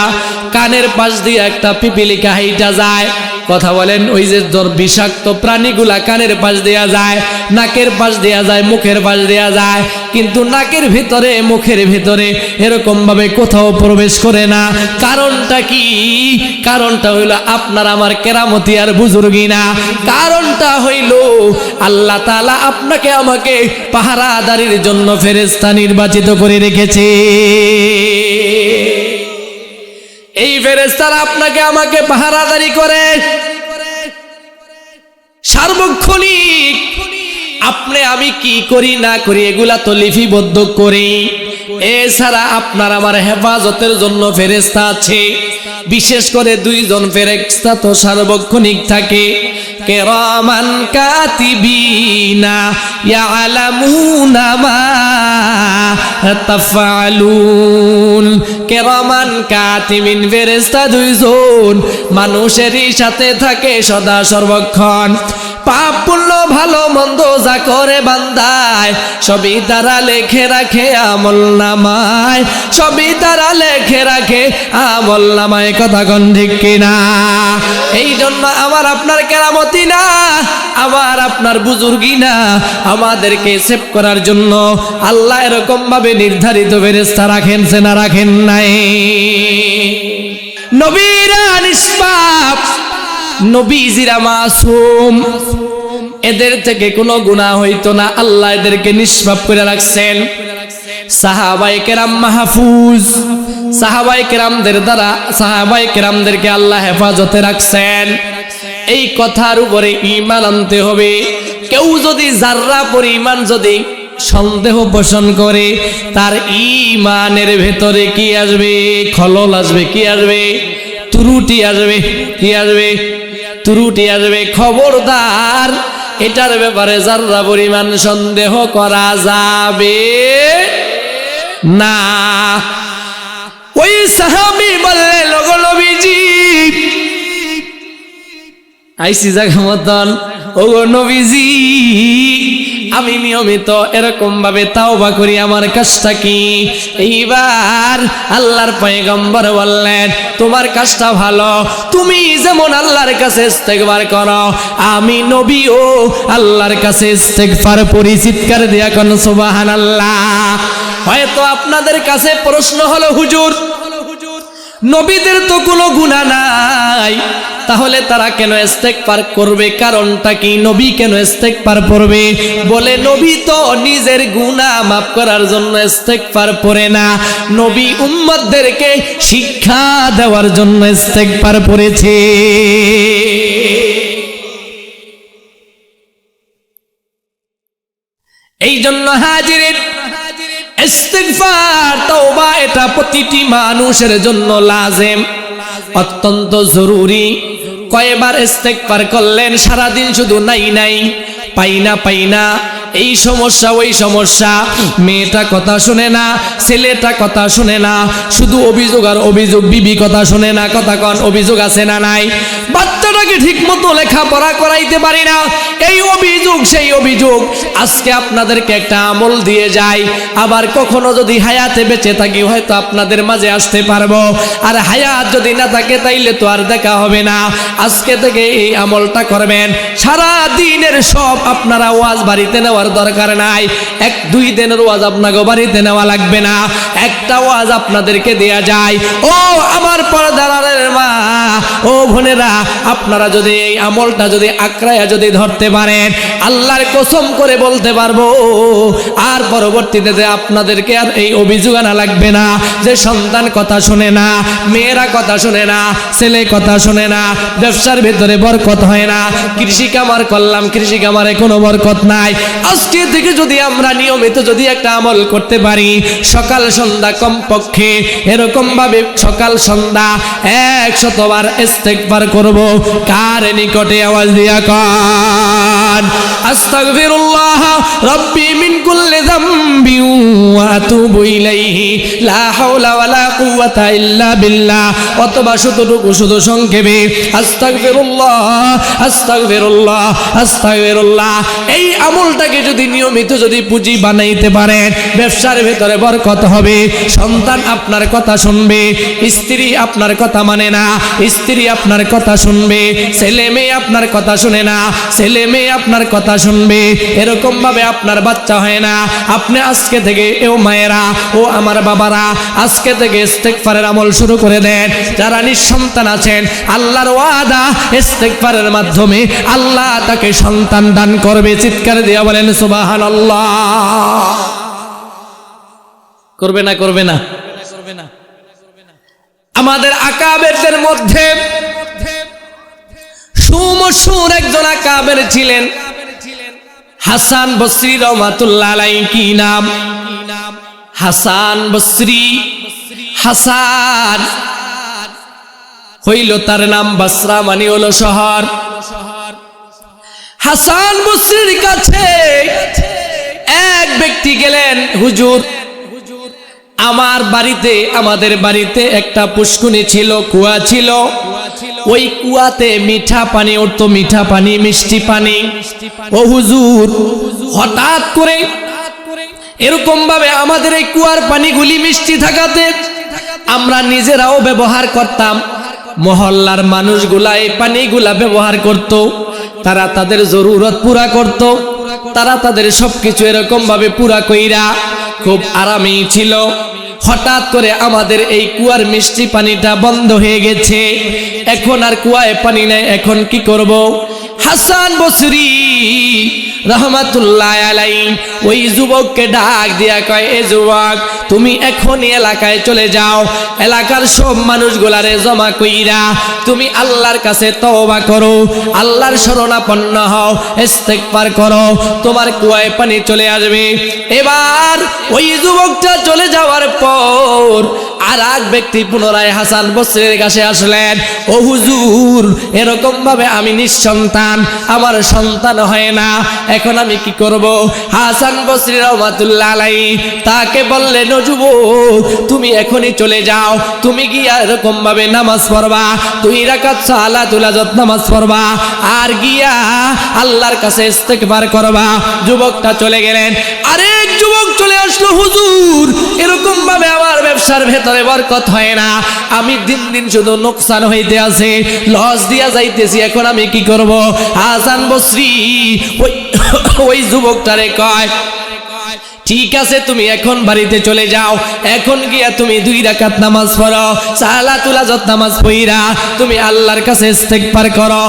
কানের পাশ দিয়ে একটা পিপিলিকা হাইটা যায়। কথা বলেন, ওই যে বিষাক্ত প্রাণীগুলা কানের পাশ দেয়া যায়, নাকের পাশ দেয়া যায়, মুখের পাশ দেয়া যায়, কিন্তু নাকের ভিতরে মুখের ভিতরে এরকম ভাবে কোথাও প্রবেশ করে না। কারণটা কি? কারণটা হইল আপনার আমার কেরামতি আর বুজুর্গি না, কারণটা হইল আল্লাহ তাআলা আপনাকে আমাকে পাহারাদারির জন্য ফেরেশতা নির্বাচিত করে রেখেছে। এই ফেরেশতারা আপনাকে আমাকে পাহারাদারি করে সার্বক্ষণিক। আপনি আমি কি করি না করি এগুলা তো লিপিবদ্ধ করি। এছাড়া আপনার আমার হেফাজতের জন্য ফেরেশতা আছে, বিশেষ করে দুইজন ফেরেশতা তো সার্বক্ষণিক থাকে। কিরামান কাতিবিনা ইয়ালামুনা মা তাফআলুন। কিরামান কাতিবিন ফেরেশতা দুইজন মানুষেরই সাথে থাকে সদা সর্বক্ষণ। পাপ পুণ্য ভালো মন্দ যা করে বান্দায় সবই তারা লেখে রাখে আমল নামায়, সবই তারা লেখে রাখে আমল নামায়। কথা কোন ঠিক কিনা? এই জন্য আমার আপনার কেরামতি না, আমার আপনার বুজুর্গি না, আমাদেরকে সেভ করার জন্য আল্লাহ এরকম ভাবে নির্ধারিত ফেরেশতা রাখেন সে না রাখেন নাই। নবীরা নিষ্পাপ, নবীজিরা মাসুম, এদের থেকে কোনো গুনাহ হইতো না, আল্লাহ এদেরকে নিষ্পাপ করে রাখছেন। সাহাবায়ে কেরাম মাহফুজ, সাহাবায়ে কেরামদের দ্বারা সাহাবায়ে কেরামদেরকে আল্লাহ হেফাজতে রাখছেন। এই কথার উপরে ঈমান আনতে হবে। কেউ যদি যাররা পরিমাণ যদি সন্দেহ পোষণ করে, তার ঈমানের ভেতরে কি আসবে? খলল আসবে। কি আসবে? ত্রুটি আসবে। কি আসবে? ত্রুটি আসবে। খবরদার, এটার ব্যাপারে যাররা পরিমাণ সন্দেহ করা যাবে না। ওই সাহাবী বললেন, ওগো নবীজি, আইসি জায়গা মতন, ওগো নবীজি, আমি নিয়মিত এরকম ভাবে তাওবা করি, আমার কাজটা কি? এইবার আল্লাহর পয়গম্বর বললেন, তোমার কাজটা ভালো, তুমি যেমন আল্লাহর কাছে ইস্তেগফার করো, আমি নবীও আল্লাহর কাছে ইস্তেগফার করি। চিৎকার দিয়া কোন সুবহানাল্লাহ। হয়তো আপনাদের কাছে প্রশ্ন হলো, হুজুর, নবীদের তো কোনো গুনাহ নাই, তাহলে তারা কেন ইস্তেগফার করবে? কারণটা কি? নবী কেন ইস্তেগফার করবে? বলে, নবী তো নিজের গুনাহ মাফ করার জন্য ইস্তেগফার করে না, নবী উম্মতদেরকে শিক্ষা দেওয়ার জন্য ইস্তেগফার করেছে। এই জন্য হাজিরিন, ইস্তেগফার তওবা এটা প্রতিটি মানুষের জন্য লাজিম, অত্যন্ত জরুরি। কয়বার ইস্তেগফার করলেন সারাদিন? শুধু নাই নাই, পাই না পাই না, এই সমস্যা ওই সমস্যা, মেয়েটা কথা শুনে না, ছেলেটা কথা শুনে না, শুধু অভিযোগ আর অভিযোগ, বিবি কথা শুনে না। কথা কন, অভিযোগ আছে না নাই? বাচ্চাটাকে ঠিক মতো লেখাপড়া করাইতে পারি না, এই অভিযোগ সেই অভিযোগ। আজকে আপনাদেরকে একটা আমল দিয়ে যাই, আবার কখনো যদি হায়াতে বেঁচে থাকি হয়তো আপনাদের মাঝে আসতে পারবো, আর হায়াত যদি না থাকে তাইলে তো আর দেখা হবে না। আজকে থেকে এই আমলটা করবেন, সারা দিনের সব আপনারা ওয়াজ বাড়িতে নেওয়ার দরকার নাই, 1-2 দিনের ওয়াজ আপনাকে বাড়িতে নেওয়া লাগবে না, একটা ওয়াজ আপনাদেরকে দেয়া যায়। ও আমার পর্দারের মা, ও বোনেরা, আপনারা যদি এই আমলটা যদি আঁকড়ায়া যদি ধরতে পারেন, আল্লাহর কসম করে বলতে পারবো, আর পরবর্তীতে যে আপনাদেরকে আর এই অভিযোগ আনা লাগবে না যে সন্তান কথা শুনে না, মেয়েরা কথা শুনে না, ছেলে কথা শুনে না, ব্যবসার ভিতরে বরকত হয় না, কৃষি কামার করলাম, কৃষি কামারে কোনো বরকত নাই। আজকে থেকে যদি আমরা নিয়মিত যদি একটা আমল করতে পারি, সকাল সন্ধ্যা কমপক্ষে এরকম ভাবে সকাল সন্ধ্যা 100 বার ইস্তেগফার করব, কার নিকটে আওয়াজ দিয়া কর। পড়ান আস্তাগফিরুল্লাহ রাব্বি মিন কুল্লি যামবি ওয়া আতুবু ইলাইহি লা হাওলা ওয়ালা কুওয়াতা ইল্লা বিল্লাহ অথবা শুধু সংক্ষেপে আস্তাগফিরুল্লাহ আস্তাগফিরুল্লাহ আস্তাগফিরুল্লাহ। এই আমলটাকে যদি নিয়মিত যদি পুঁজি বানাইতে পারেন, ব্যবসার ভেতরে বরকত হবে, সন্তান আপনার কথা শুনবে, স্ত্রী আপনার কথা মানে না, স্ত্রী আপনার কথা শুনবে, ছেলে মেয়ে আপনার কথা শুনে না, ছেলে মেয়ে আপনার কথা শুনবে, এরকম ভাবে আপনার বাচ্চা হয় না। আপনি আজকে থেকে ও মায়েরা ও আমার বাবারা আজকে থেকে ইস্তেগফারের আমল শুরু করে দেন। যারা নিঃসন্তান আছেন, আল্লাহর ওয়াদা ইস্তেগফারের মাধ্যমে আল্লাহ তাকে সন্তান দান করবে। চিৎকার দিয়ে বলেন সুবহানাল্লাহ। করবে না করবে না? আমাদের আকাবেরদের মধ্যে সুমশহুর একজন আকাবের ছিলেন হাসান বসরি রহমাতুল্লাহ আলাইহি। কি নাম? হাসান বসরি। হাসান হইল তার নাম, বসরা মানে হলো শহর। হাসান বসরির কাছে এক ব্যক্তি গেলেন, হুজুর আমার বাড়িতে, আমাদের বাড়িতে একটা পুষ্কুনি ছিল, কুয়া ছিল, ওই কুয়াতে মিঠা পানি উঠতো, মিঠা পানি, মিষ্টি পানি। ও হুজুর, হঠাৎ করে এরকম ভাবে আমাদের এই কুয়ার পানিগুলি মিষ্টি থাকাতে আমরা নিজেরাও ব্যবহার করতাম, মহল্লার মানুষগুলা এই পানিগুলা ব্যবহার করত, তারা তাদের জরুরত পুরা করত, তারা তাদের সবকিছু এরকম ভাবে পুরা কইরা খুব আরামেই ছিল। হঠাৎ করে আমাদের এই কুয়ার মিষ্টি পানিটা বন্ধ হয়ে গেছে, এখন আর কুয়ায় পানি নাই, এখন কি করব? হাসান বসরি রহমাতুল্লাহ আলাইহি ওই যুবককে ডাক দিয়া কয়, এ যুবক, তুমি এখনই এলাকায় চলে যাও, এলাকার সব মানুষগুলারে জমা কইরা তুমি আল্লাহর কাছে তওবা করো, আল্লাহর শরণাপন্ন হও, ইস্তেগফার করো, তোমার কুয়ায় পানি চলে আসবে। এবার ওই যুবকটা চলে যাওয়ার পর আর এক ব্যক্তি পুনরায় হাসান বসরির কাছে আসলেন, ও হুজুর, এরকম ভাবে আমি নিঃসন্তান, আমার সন্তান হয় না, এখন আমি কি করব? হাসান বসরি রহমাতুল্লাহ আলাইহি তাকে বললেন, ও যুবক, তুমি এখনই চলে যাও, তুমি গিয়া এরকম ভাবে নামাজ পড়বা, 2 রাকাত সালাতুল হাজত নামাজ পড়বা, আর গিয়া আল্লাহর কাছে ইস্তেগফার করবা। যুবকটা চলে গেলেন। আরেক যুবক চলে আসলো, হুজুর, এরকম ভাবে আমার ব্যবসার ভেতরে বরকত হয় না, আমি দিন দিন শুধু নোকসান হইতে আছে, লস দিয়া যাইতেছি, এখন আমি কি করব? হাসান বসরি ওই যুবকটারে কয়, ঠিক আছে, তুমি এখন বাড়িতে চলে যাও, এখন গিয়া তুমি 2 রাকাত নামাজ পড়ো, সালাতুল হাজত নামাজ পড়া তুমি আল্লাহর কাছে ইস্তেগফার করো।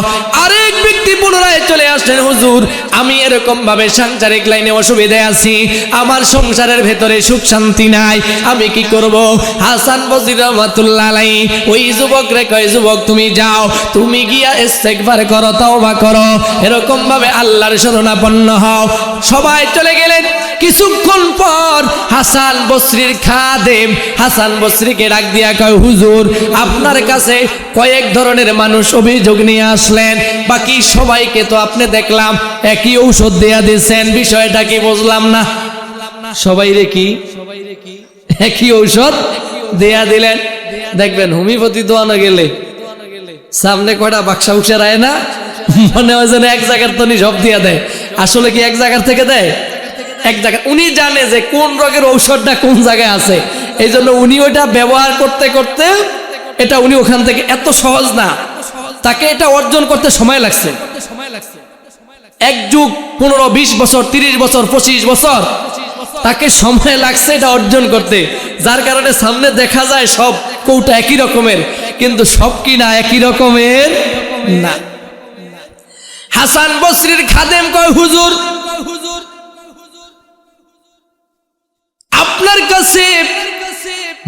আরেক ব্যক্তি পুনরায় চলে আসলেন, হুজুর, আমি এরকম ভাবে সাংসারিক লাইনে অসুবিধায় আছি, আমার সংসারের ভেতরে সুখ শান্তি নাই, আমি কি করব? হাসান বসরি রহমাতুল্লাহ আলাইহি ওই যুবকরে কয়, যুবক, তুমি যাও, তুমি গিয়া ইস্তেগফার করো, তওবা করো, এরকম ভাবে আল্লাহর শরণাপন্ন হও। সবাই চলে গেলেন। কিছুক্ষণ পর হাসান বসরির খাদেম হাসান বসরিকে ডাক দিয়া কয়, হুজুর, আপনার কাছে কয়েক ধরনের মানুষ অভিযোগ নিয়ে আসলেন, বাকি সবাইকে তো আপনি দেখলাম একই ঔষধ দেয়া দিয়েছেন, বিষয়টা কি বুঝলাম না। সবাই রে কি একই ঔষধ দেয়া দিলেন? দেখবেন হোমিওপ্যাথি দোয়ানো গেলে সামনে কয়টা বাক্সা উঠে রায় না, মনে হয় যেন এক জায়গার তো সব দিয়া দেয়, আসলে কি এক জায়গার থেকে দেয়? এক জায়গায় উনি জানে যে কোন রোগের ঔষধটা কোন জায়গায় আছে, এই জন্য উনি ওইটা ব্যবহার করতে করতে এটা উনি ওখান থেকে, এত সহজ না, তাকে এটা অর্জন করতে সময় লাগছে, এক যুগ, 15, 20 বছর, 30 বছর, 25 বছর তাকে সময় লাগছে এটা অর্জন করতে, যার কারণে সামনে দেখা যায় সব কৌটা একই রকমের, কিন্তু সব কি না একই রকমের না। হাসান বসরির খাদেম কয়, হুজুর, আপনার কাছে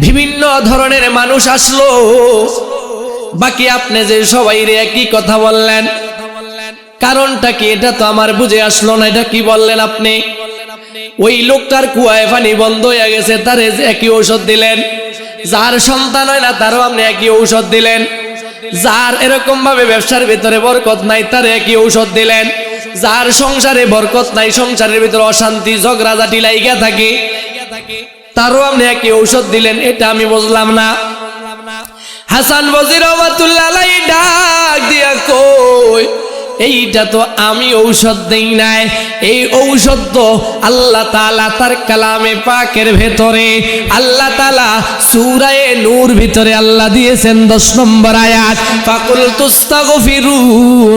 বিভিন্ন ধরনের মানুষ আসলো, বাকি আপনি যে সবাই রে একই কথা বললেন, কারণটা কি? এটা তো আমার বুঝে আসলো না, এটা কি বললেন আপনি? ওই লোকটার কুয়ায় পানি বন্ধ হয়ে গেছে, তার একই ঔষধ দিলেন, যার সন্তান হয় না তারও আপনি একই ঔষধ দিলেন, যার এরকম ভাবে ব্যবসার ভিতরে বরকত নাই তার একই ঔষধ দিলেন, যার সংসারে বরকত নাই, সংসারের ভিতরে অশান্তি ঝগড়াঝাটি লাইগা থাকে, তারও আপনি একই ঔষধ দিলেন, এটা আমি বুঝলাম না। হাসান বসরি রহমাতুল্লাহ আলাইহি ডাক দিয়া কই, এইটা তো আমি ঔষধ দেই নাই, এই ঔষধ তো আল্লাহ তাআলা তার কালামে পাকের ভেতরে, আল্লাহ তাআলা সূরা নূর ভিতরে আল্লাহ দিয়েছেন 10 নম্বর আয়াত, ফাকুল তুস্তাগফিরু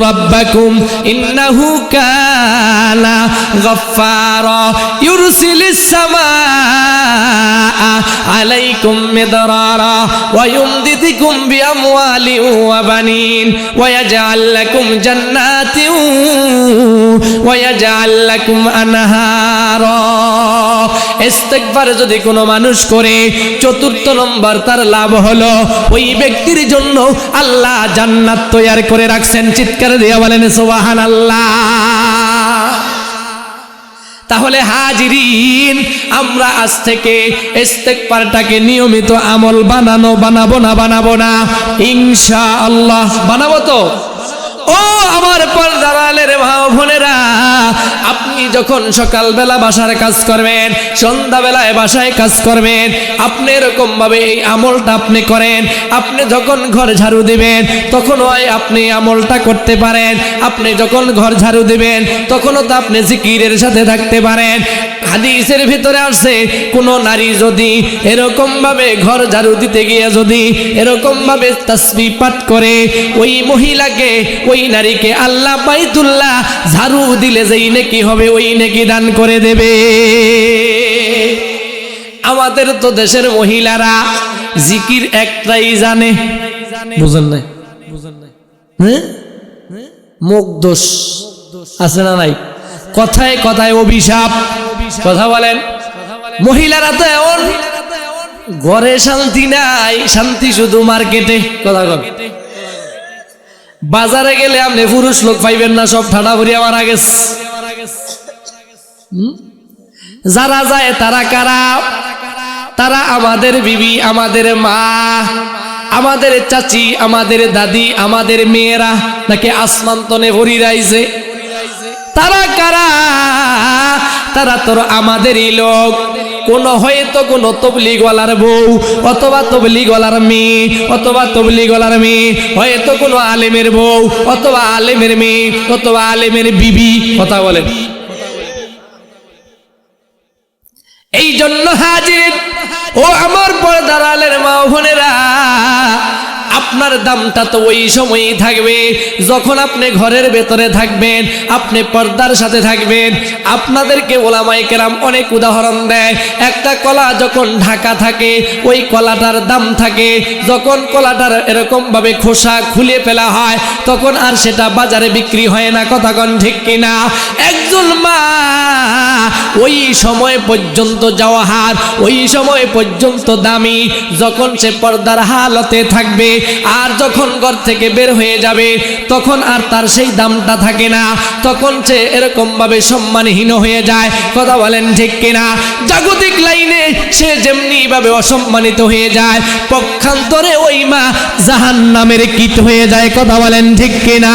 রাব্বাকুম ইন্নাহু কানা গফফারা ইউরসিলিস সামাআ আলাইকুম মিদরারা ওয়া ইউমদিদুকুম বিআমওয়ালিন ওয়া বানিন ওয়া ইয়াজআল লাকুম জান্নাত ওয়ায়াজআল লাকুম আনহারা। ইস্তিগফার যদি কোনো মানুষ করে, 4th নম্বর তার লাভ হলো ওই ব্যক্তির জন্য আল্লাহ জান্নাত তৈরি করে রাখছেন। চিৎকার দিয়ে বলেন সুবহানাল্লাহ। তাহলে হাজিরিন, আমরা আজ থেকে ইস্তিগফারটাকে নিয়মিত আমল বানাবো না ইনশাআল্লাহ? বানাবো তো? ও আমার পর্দার আলের মা বোনেরা, আপনি যখন সকালবেলা বাসার কাজ করবেন, সন্ধ্যাবেলায় বাসায় কাজ করবেন, আপনি এরকম ভাবে এই আমলটা আপনি করেন। আপনি যখন ঘর ঝাড়ু দিবেন তখন আপনি আমলটা করতে পারেন। আপনি যখন ঘর ঝাড়ু দিবেন তখনও তো আপনি জিকিরের সাথে থাকতে পারেন। হাদিসের ভিতরে আসছে, কোন নারী যদি এরকম ভাবে ঘর ঝাড়ু দিতে গিয়ে যদি এরকম ভাবে তাসবিহ পাঠ করে, ওই মহিলাকে, ওই নারীকে আল্লাহ বাইতুল্লাহ ঝাড়ু দিলে যেই নেকি হবে ওই নেকি দান করে দেবে। আমাদের তো দেশের মহিলারা জিকির একটাই জানে, বুঝেন নাই? হ্যাঁ, মুখ দোষ আছে না নাই? কথায় কথায় অভিশাপ, কথা বলেন। মহিলারা তো এমন, ঘরে শান্তি নাই, শান্তি শুধু মার্কেটে। কথা বল, বাজারে গেলে আপনি পুরুষ লোক পাইবেন না, সব ঠাডা ভরিয়া মারা গেছে। যারা যায় তারা কারা? তারা আমাদের বিবি, আমাদের মা, আমাদের চাচি, আমাদের দাদি, আমাদের মেয়েরা, নাকি আসমান তনে ভরি রাইছে। তারা কারা? তারা তোর আমাদেরই লোক। কোন হয়তো কোন তবলিগওয়ালার বউ অথবা তবলিগওয়ালার মেয়ে অথবা তবলিগওয়ালার মেয়ে, হয়তো কোনো আলেমের বউ অথবা আলেমের মেয়ে অথবা আলেমের বিবি। কথা বলেন। এই জন্য হাজির ও আমার পর্দার আলের মা বোনেরা, আপনার দামটা তো ওই সময়ই থাকবে যখন আপনি ঘরের ভেতরে থাকবেন, আপনি পর্দার সাথে থাকবেন। আপনাদেরকে ওলামায়ে কেরাম অনেক উদাহরণ দেয়। একটা কলা যখন ঢাকা থাকে ওই কলাটার দাম থাকে, যখন কলাটার এরকম ভাবে খোসা খুলে ফেলা হয় তখন আর সেটা বাজারে বিক্রি হয় না। কথা কোন ঠিক কিনা? একজন মা ওই সময় পর্যন্ত জওহার, ওই সময় পর্যন্ত দামি, যখন সে পর্দার হালতে থাকবে আর যখন ঘর থেকে বের হয়ে যাবে তখন আর তার সেই দামটা থাকে না, তখন সে এরকম ভাবে সম্মানহীন হয়ে যায়। কথা বলেন ঠিক কিনা? জাগতিক লাইনে সে যেমনি ভাবে অসম্মানিত হয়ে যায়, পক্ষান্তরে ওই মা জাহান্নামের কীট হয়ে যায়। কথা বলেন ঠিক কিনা?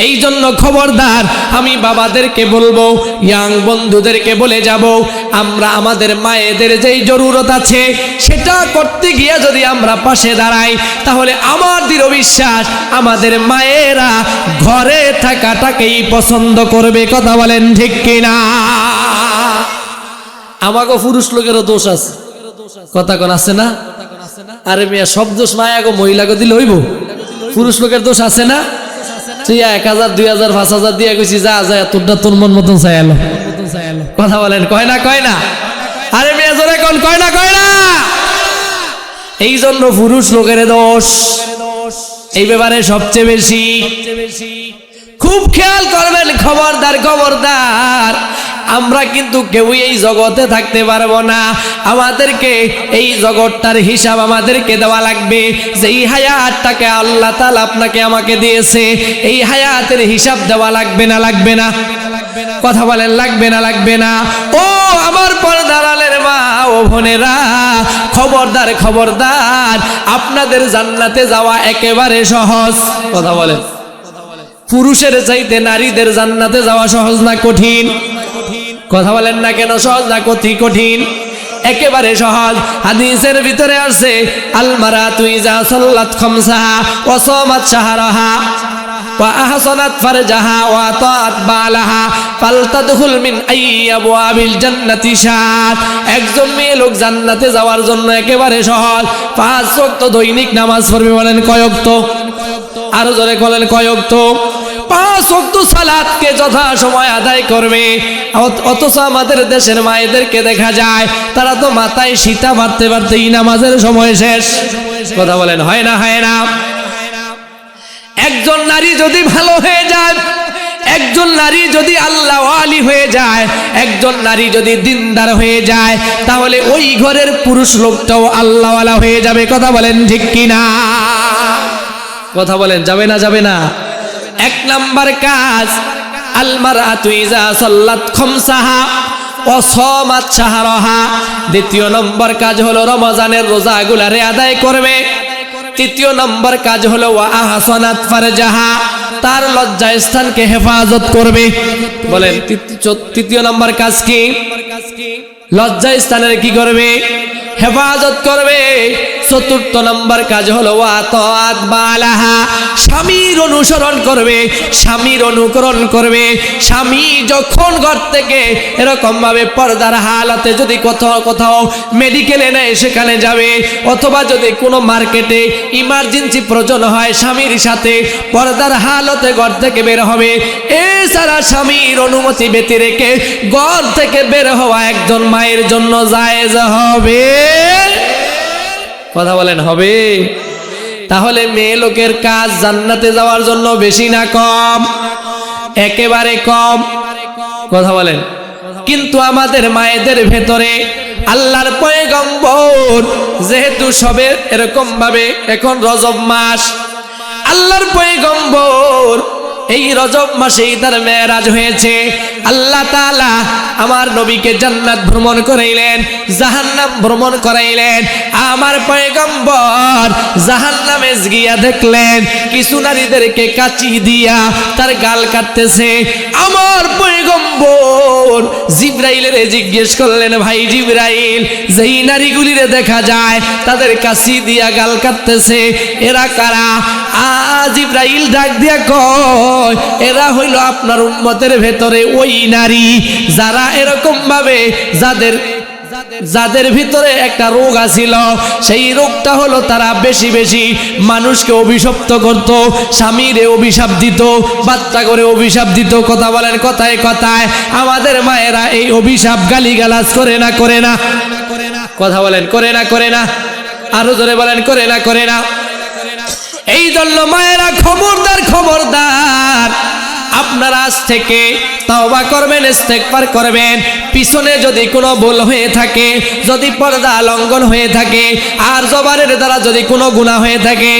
এই জন্য খবরদার, আমি বাবাদেরকে বলবো, ইয়াং বন্ধুদেরকে বলে যাব, আমরা আমাদের মায়েদের যেই জরুরত আছে সেটা করতে গিয়ে যদি আমরা পাশে দাঁড়াই তাহলে আমার দৃঢ় বিশ্বাস আমাদের মায়েরা ঘরে থাকাটাকেই পছন্দ করবে। কথা বলেন ঠিক কিনা? আমাকে পুরুষ লোকেরও দোষ আছে। কথা কোন আছে না? আরে মিয়া, সব দোষ মায়াগো মহিলাকে দিলে হইব? পুরুষ লোকের দোষ আছে না? তুই 1000 2000 5000 দিয়ে কইছি যা যা, তোরটা তোর মন মতন চাইলো। কথা বলেন, কয় না? কয় না? আরে মেয়ে জোরে কোন, কয় না? কয় না? এই জন্য পুরুষ লোকের দোষ এই ব্যাপারে সবচেয়ে বেশি। খুব খেয়াল করবেন, খবরদার খবরদার। আমরা কিন্তু কেউই এই জগতে থাকতে পারবো না। আমাদেরকে এই জগৎটার হিসাব আমাদেরকে দেওয়া লাগবে। যেই হায়াতটাকে আল্লাহ তাআলা আপনাকে আমাকে দিয়েছে, এই হায়াতের হিসাব দেওয়া লাগবে না? লাগবে না? কথা বলেন, লাগবে না? লাগবে না? ও আমার পর্দার আলের মা ও বোনেরা, খবরদার খবরদার, আপনাদের জান্নাতে যাওয়া একেবারে সহজ। কথা বলেন, পুরুষের চাইতে নারীদের জান্নাতে যাওয়া সহজ না কঠিন? কথা বলেন না কেন, সহজ না কঠিন? একেবারে সহজ। হাদিসের ভিতরে আছে আল মারাতু ইজা সাল্লাত খামসাহা ওয়া সামাত শাহরাহা ওয়া আহসানাত ফারজাহা ওয়া আতাআত বালাহা ফালতাদখুল মিন আইয়াবওয়াবিল জান্নাতি শাআত। একজন মেয়ে লোক জান্নাতে যাওয়ার জন্য একেবারে সহজ। 5 ওয়াক্ত দৈনিক নামাজ পড়বে। বলেন কয় ওয়াক্ত? আরো জোরে বলেন কয় ওয়াক্ত? 5 ওয়াক্ত সালাতকে যথা সময় আদায় করবে। অথচ আমাদের দেশের মায়েদেরকে দেখা যায় তারা তো মাথায় সীতা মারতে মারতেই নামাজের সময় শেষ। কথা বলেন হয় না? হয় না? একজন নারী যদি ভালো হয়ে যায়, একজন নারী যদি আল্লাহ ওয়ালি হয়ে যায়, একজন নারী যদি দিনদার হয়ে যায়, তাহলে ওই ঘরের পুরুষ লোকটাও আল্লাহ ওয়ালা হয়ে যাবে। কথা বলেন ঠিক কিনা? কথা বলেন যাবে না? যাবে না? 1 নাম্বার কাজ আল মারাতু ইজা সাল্লাত খামসাহা ওয়া সামাত শাহরাহা। 2 নম্বর কাজ হলো রমজানের রোজাগুলারে আদায় করবে। 3 নম্বর কাজ হলো ওয়া আহসানাত ফারজাহা, তার লজ্জা স্থানকে হেফাজত করবে। বলেন 3 নম্বর কাজ কি? লজ্জা স্থানের কি করবে? হেফাজত করবে। 4 নম্বর কাজ হলো ওয়া আতাআত বালাহা, স্বামীর অনুসরণ করবে, স্বামীর অনুকরণ করবে। স্বামী যখন ঘর থেকে এরকম ভাবে পর্দার হালাতে যদি কোথাও মেডিকেলে নেয় সেখানে যাবে, অথবা যদি কোনো মার্কেটে ইমার্জেন্সি প্রয়োজন হয় স্বামীর সাথে পর্দার হালতে ঘর থেকে বের হবে। এছাড়া স্বামীর অনুমতি ব্যতি রেখে ঘর থেকে বের হওয়া একজন মায়ের জন্য জায়েজ হবে। কথা বলেন হবে? তাহলে মেয়ে লোকের কাজ জান্নাতে যাওয়ার জন্য বেশি না কম? একেবারে কম। কথা বলেন। কিন্তু আমাদের মায়েদের ভেতরে আল্লাহর পয়গম্বর যেহেতু সবে এরকম ভাবে এখন রজব মাস, আল্লাহর পয়গম্বর এই রজব মাসেই তার মেরাজ হয়েছে। আল্লাহ তাআলা আমার নবীকে জান্নাত ভ্রমণ করাইলেন, জাহান্নাম ভ্রমণ করাইলেন। আমার পয়গম্বর জাহান্নামে গিয়া দেখলেন কিছু নারীদেরকে কাঁচি দিয়া তার গাল কাটতেছে। আমার পয়গম্বর জিবরাইলের জিজ্ঞেস করলেন, ভাই জিবরাইল, যেই নারীগুলিরে দেখা যায় তাদের কাঁচি দিয়া গাল কাটতেছে, এরা কারা? জিবরাইল ডাক দিয়া কয়, এরা হইল আপনার উম্মতের ভেতরে ওই নারী যারা এরকম ভাবে যাদের ভিতরে একটা রোগ আছিল। সেই রোগটা হলো তারা বেশি বেশি মানুষকে অভিশপ্ত করত, স্বামীরে অভিশাপ দিত, বাচ্চা করে অভিশাপ দিত। কথা বলেন কথায় কথায় আমাদের মায়েরা এই অভিশাপ গালিগালাজ করে না? করে না? কথা বলেন করে না? করে না? আরো জোরে বলেন করে না? করে না? এই জন্য মায়েরা খবরদার, খবরদার, আপনারা আজ থেকে তওবা করবেন, ইস্তেগফার করবেন। পিছনে যদি কোনো ভুল হয়ে থাকে, যদি পর্দা লঙ্ঘন হয়ে থাকে, আর জবানের দ্বারা যদি কোনো গুনাহ হয়ে থাকে,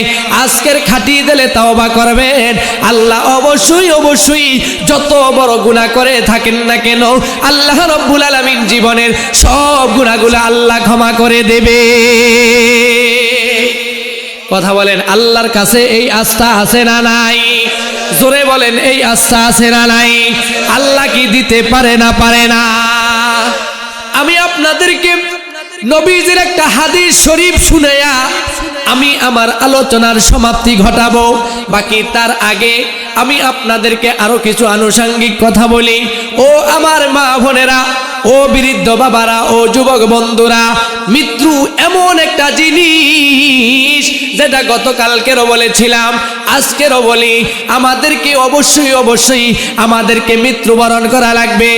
আজকের খাটিয়ে দিলে তওবা করবেন। আল্লাহ অবশ্যই অবশ্যই যত বড় গুনাহ করে থাকেন না কেন, আল্লাহ রব্বুল আলামিন জীবনের সব গুনাহগুলো আল্লাহ ক্ষমা করে দেবে। কথা বলেন আল্লাহর কাছে এই আস্থা আছে না নাই? জোরে বলেন এই আস্থা আছে না নাই? আল্লাহ কি দিতে পারে না? পারে না? আমি আপনাদেরকে নবীজির একটা হাদিস শরীফ শুনাইয়া আমি আমার আলোচনার সমাপ্তি ঘটাবো। বাকি তার আগে আমি আপনাদেরকে আরো কিছু আনুষঙ্গিক কথা বলি। ও আমার মা বোনেরা, ও বৃদ্ধ বাবারা, ও যুবক বন্ধুরা, মৃত্যু এমন একটা জিনিস যেটা গতকালকেরও বলেছিলাম, আজকেরও বলি, আমাদেরকে অবশ্যই অবশ্যই আমাদেরকে মৃত্যুবরণ করা লাগবে।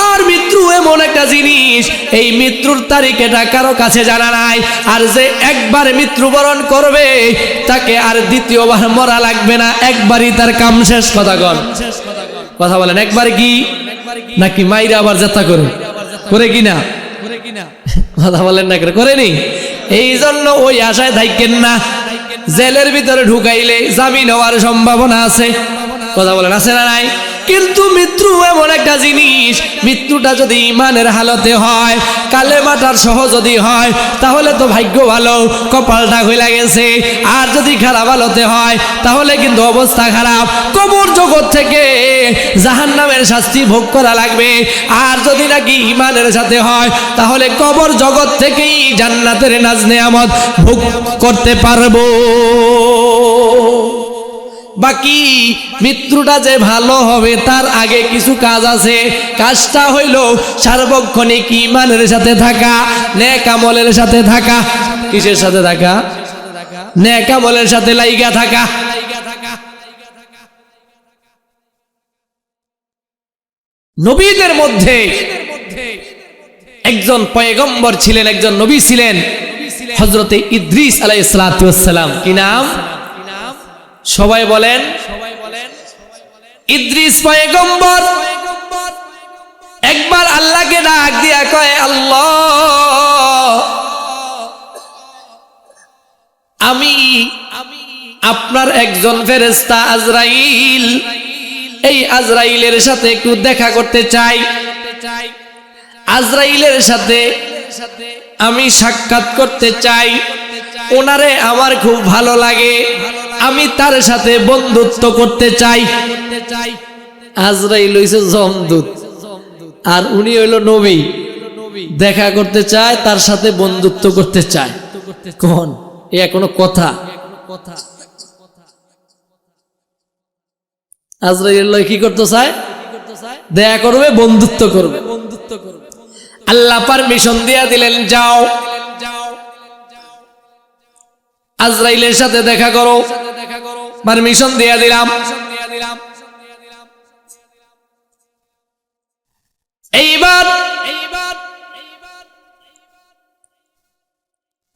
আর মৃত্যু এমন একটা জিনিস, এই মৃত্যুর তারিখ এটা কারো কাছে জানা নাই। আর যে একবার মৃত্যুবরণ করবে তাকে আর দ্বিতীয়বার মরা লাগবে না, একবারই তার কাম শেষ। কথা কন, কথা বলেন, একবার কি নাকি মাইরা আবার যাত্রা করে করে কিনা? কথা বলেন না, করেনি? এই জন্য ওই আশায় থাকেন না। জেলের ভিতরে ঢুকাইলে জামিন হওয়ার সম্ভাবনা আছে। কথা বলেন আছে না নাই? কিন্তু মৃত্যু এমন একটা জিনিস, মৃত্যুটা যদি ঈমানের হালতে হয়, কালেমাটার সহ যদি হয়, তাহলে তো ভাগ্য ভালো, কপালটা খুলে গেছে। আর যদি খারাপ হালতে হয় তাহলে কিন্তু অবস্থা খারাপ, কবর জগৎ থেকে জাহান্নামের শাস্তি ভোগ করা লাগবে। আর যদি নাকি ঈমানের সাথে হয় তাহলে কবর জগৎ থেকেই জান্নাতের নাজ নেয়ামত ভোগ করতে পারবো। বাকি মৃত্যুটা যে ভালো হবে তার আগে কিছু কাজ আছে। কাজটা হইল সার্বক্ষণিক ঈমানের সাথে থাকা, নেক আমলের সাথে থাকা। কিসের সাথে থাকা? নেক আমলের সাথে লাইগা থাকা। নবীদের মধ্যে একজন পয়গম্বর ছিলেন, একজন নবী ছিলেন, হযরতে ইদ্রিস আলাইহিস সালাতু ওয়াস সালাম। কি নাম? সবাই বলেন। ইদ্রিস পয়গম্বর একবার আল্লাহকে ডাক দিয়া কয়, আল্লাহ, আমি আপনার একজন ফেরেশতা আজরাইল, এই আজরাইলের সাথে একটু দেখা করতে চাই। আজরাইলের সাথে আমি সাক্ষাৎ করতে চাই। ওনারে আমার খুব ভালো লাগে, আমি তার সাথে বন্ধুত্ব করতে চাই। আজরাইল হইছে যমদূত আর উনি হইল নবী, দেখা করতে চায়, তার সাথে বন্ধুত্ব করতে চায়। কোন এ কোনো কথা? আজরাইল কি করতে চায়? দেখা করবে, বন্ধুত্ব করবে। আল্লাহ পারমিশন দিয়া দিলেন, যাও আজরাইলের সাথে দেখা করো। পারমিশন দিয়া দিলাম। এইবার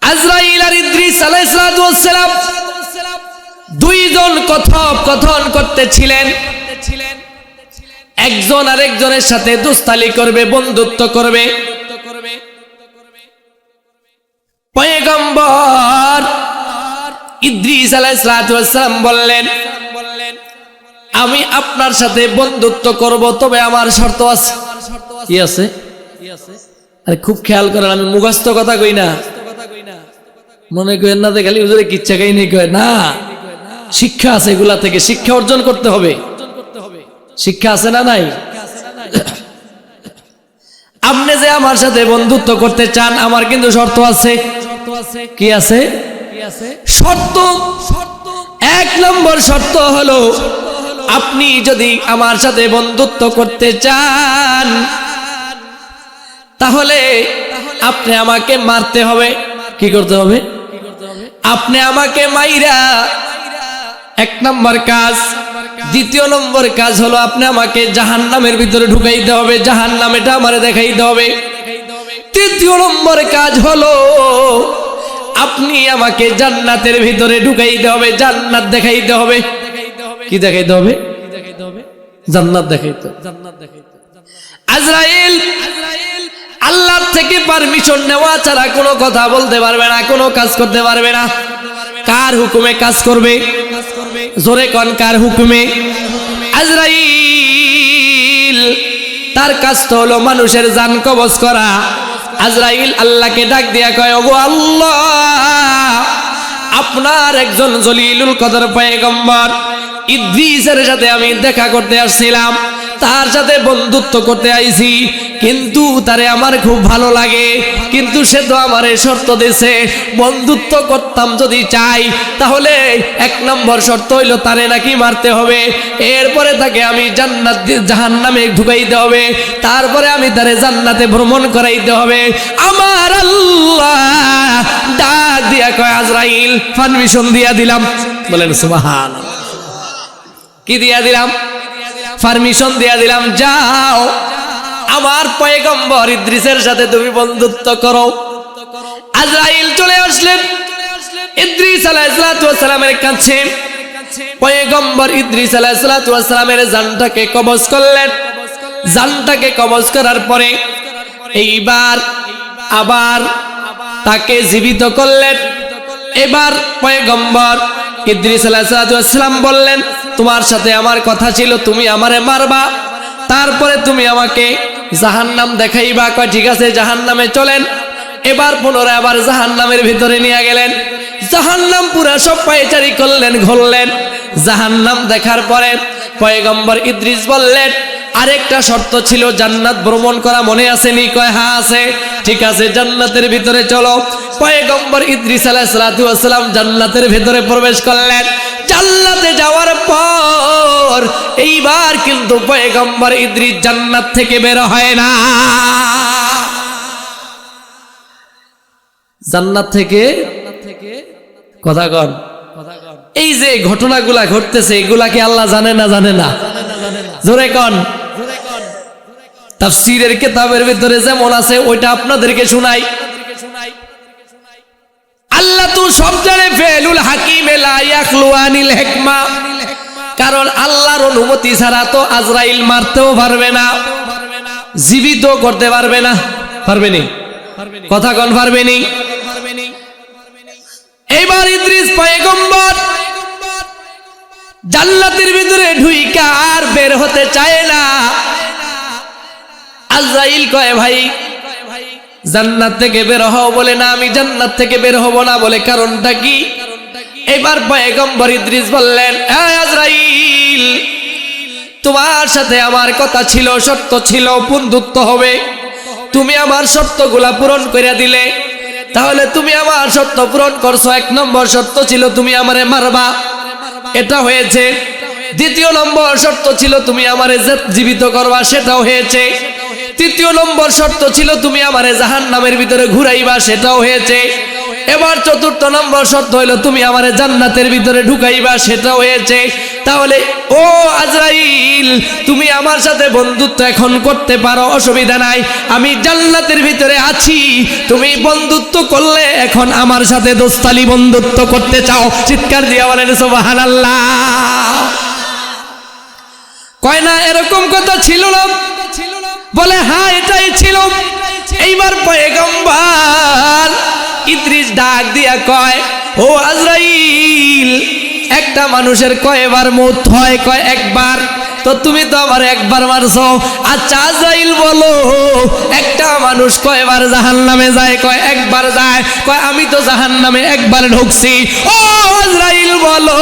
আজরাইল আর ইদ্রিস আলাইহিস সালাম দুইজন কথোপকথন করতেছিলেন। একজন আরেকজনের সাথে দোস্তালি করবে, বন্ধুত্ব করবে। পয়গম্বর ইদ্রিস আলাইহিস সালাম বললেন, আমি আপনার সাথে বন্ধুত্ব করব, তবে আমার শর্ত আছে। কি আছে? আরে খুব খেয়াল করেন, আমি মুখস্থ কথা কই না, মনে করেন না যে খালি হুজুরে কিচ্ছা কাহিনী কয় না। শিক্ষা আছে, এগুলা থেকে শিক্ষা অর্জন করতে হবে। শিক্ষা আছে না নাই? আপনি যে আমার সাথে বন্ধুত্ব করতে চান, আমার কিন্তু শর্ত আছে। কি আছে? শর্ত এক নম্বর শর্ত হলো, আপনি যদি আমার সাথে বন্ধুত্ব করতে চান তাহলে আপনি আমাকে মারতে হবে। কি করতে হবে? আপনি আমাকে মাইরা এক নম্বর কাজ। দ্বিতীয় নম্বর কাজ হলো, আপনি আমাকে জাহান্নামের ভিতরে ঢুকাইতে হবে, জাহান্নামেটা আমারে দেখাইতে হবে। তৃতীয় নম্বর কাজ হলো, আপনি আমাকে জান্নাতের ভিতরে ঢুকাইতে হবে, জান্নাত দেখাইতে হবে। কি দেখাইতে হবে? জান্নাত দেখাইতে। আজরাইল আল্লাহর থেকে পারমিশন নেওয়া ছাড়া কোনো কথা বলতে পারবে না, কোনো কাজ করতে পারবে না। কার হুকুমে কাজ করবে? জোরে কোন, কার হুকুমে? আজরাইল তার কাজ তো হলো মানুষের জান কবজ করা। আজরাইল আল্লাহকে ডাক দিয়া কয়, ওগো আল্লাহ, আপনার একজন জলিলুল কদর পয়গম্বর ইদ্রিসের সাথে আমি দেখা করতে আসছিলাম, তার সাথে বন্ধুত্ব করতে আইছি, কিন্তু তারে আমার খুব ভালো লাগে, কিন্তু সে তো আমারে শর্ত দিয়েছে, বন্ধুত্ব করতাম যদি চাই তাহলে এক নম্বর শর্ত হইল তারে নাকি মারতে হবে, এরপরে তাকে আমি জান্নাত জাহান্নামে ঢুকাইতে হবে, তারপরে আমি তারে জান্নাতে ভ্রমণ করাইতে হবে। আমার আল্লাহ ডাক দিয়া কয়, আজরাইল পারমিশন দিয়া দিলাম। বলেন সুবহানাল্লাহ। কি দিয়া দিলাম? পারমিশন দিয়া দিলাম, যাও আমার পয়গম্বর ইদ্রিসের সাথে তুমি বন্ধুত্ব করো। আজরাইল চলে আসলেন ইদ্রিস আলাইহিস সালামের কাছে। পয়গম্বর ইদ্রিস আলাইহিস সালামের জানটাকে কবজ করলেন। জানটাকে কবজ করার পরে এইবার আবার তাকে জীবিত করলেন। এবার পয়গম্বর ইদ্রিস আলাইহিস সালাম বললেন, তোমার সাথে আমার কথা ছিল তুমি আমারে মারবা, তারপরে তুমি আমাকে জাহান্নাম দেখাইবা। কয় ঠিক আছে জাহান্নামে চলেন। এবার পুনরায় আবার জাহান্নামের ভিতরে নিয়ে গেলেন। জাহান্নাম পুরা সব পায়চারি করলেন, ঘুরলেন। জাহান্নাম দেখার পরে পয়গম্বর ইদ্রিস বললেন আরেকটা শর্ত ছিল জান্নাত ভ্রমণ করা, মনে আছে নি? কয় হ্যাঁ আছে। ঠিক আছে জান্নাতের ভিতরে চলো। পয়গম্বর ইদ্রিস আলাইহিস সালাতু ওয়াস সালাম জান্নাতের ভিতরে প্রবেশ করলেন। জান্নাতে যাওয়ার পর এইবার কিন্তু পয়গম্বর ইদ্রিস জান্নাত থেকে বের হয় না। জান্নাত থেকে কথা কন। এই যে ঘটনাগুলা ঘটতেছে এগুলা কি আল্লাহ জানে না? জানে না? জোরে কন। তাফসীরের কিতাবের ভিতরে যেমন আছে ওইটা আপনাদেরকে শোনাই। আল্লাহ তো সব জানে, ফেলুল হাকিমে লা ইয়াখলু আনিল হিকমা। কারণ আল্লাহর অনুমতি ছাড়া তো আজরাইল মারতেও পারবে না, জীবিত করতে পারবে না। পারবে নি? কথা কন পারবে নি? এইবার ইদ্রিস পয়গম্বর জান্নাতের ভিতরে ঢুইকা আর বের হতে চায় না। আজরাইল কয় ভাই জান্নাত থেকে বের হও, বলে না আমি জান্নাত থেকে বের হব না। বলে কারণটা কি? এবার পয়গম্বর ইদ্রিস বললেন আজরাইল তোমার সাথে আমার কথা ছিল, শর্ত ছিল বন্ধুত্ব হবে। তুমি আমার শর্তগুলা পূরণ করে দিলে, তাহলে তুমি আমার শর্ত পূরণ করছো। 1 নম্বর শর্ত ছিল তুমি আমারে মারবা, এটা হয়েছে। 2য় নম্বর শর্ত ছিল তুমি আমারে জীবিত করবা, সেটাও হয়েছে। 3য় নম্বর শর্ত ছিল তুমি আমারে জাহান্নামের ভিতরে ঘুরাইবা, সেটাও হয়েছে। এবার 4র্থ নম্বর শর্ত হইল তুমি আমারে জান্নাতের ভিতরে ঢুকাইবা, সেটাও হয়েছে। তাহলে ও আজরাইল তুমি আমার সাথে বন্ধুত্ব এখন করতে পারো, অসুবিধা নাই। আমি জান্নাতের ভিতরে আছি, তুমি বন্ধুত্ব করলে এখন আমার সাথে দোস্তালি বন্ধুত্ব করতে চাও? চিৎকার দিয়ে বলেন সুবহানাল্লাহ। কয় না এরকম কথা ছিল না? বলে হ্যাঁ এটাই ছিল। এইবার পয়গম্বর ইদ্রিস ডাক দিয়া কয় ও আজরাইল একটা মানুষের কয়বার মৌত হয়? কয় একবার। তো তুমি তো আমার একবার মারছো। আচ্ছা আজরাইল বলো একটা মানুষ কয়বার জাহান্নামে যায়? কয় একবার যায়। কয় আমি তো জাহান্নামে একবার ঢুকছি। ও আজরাইল বলো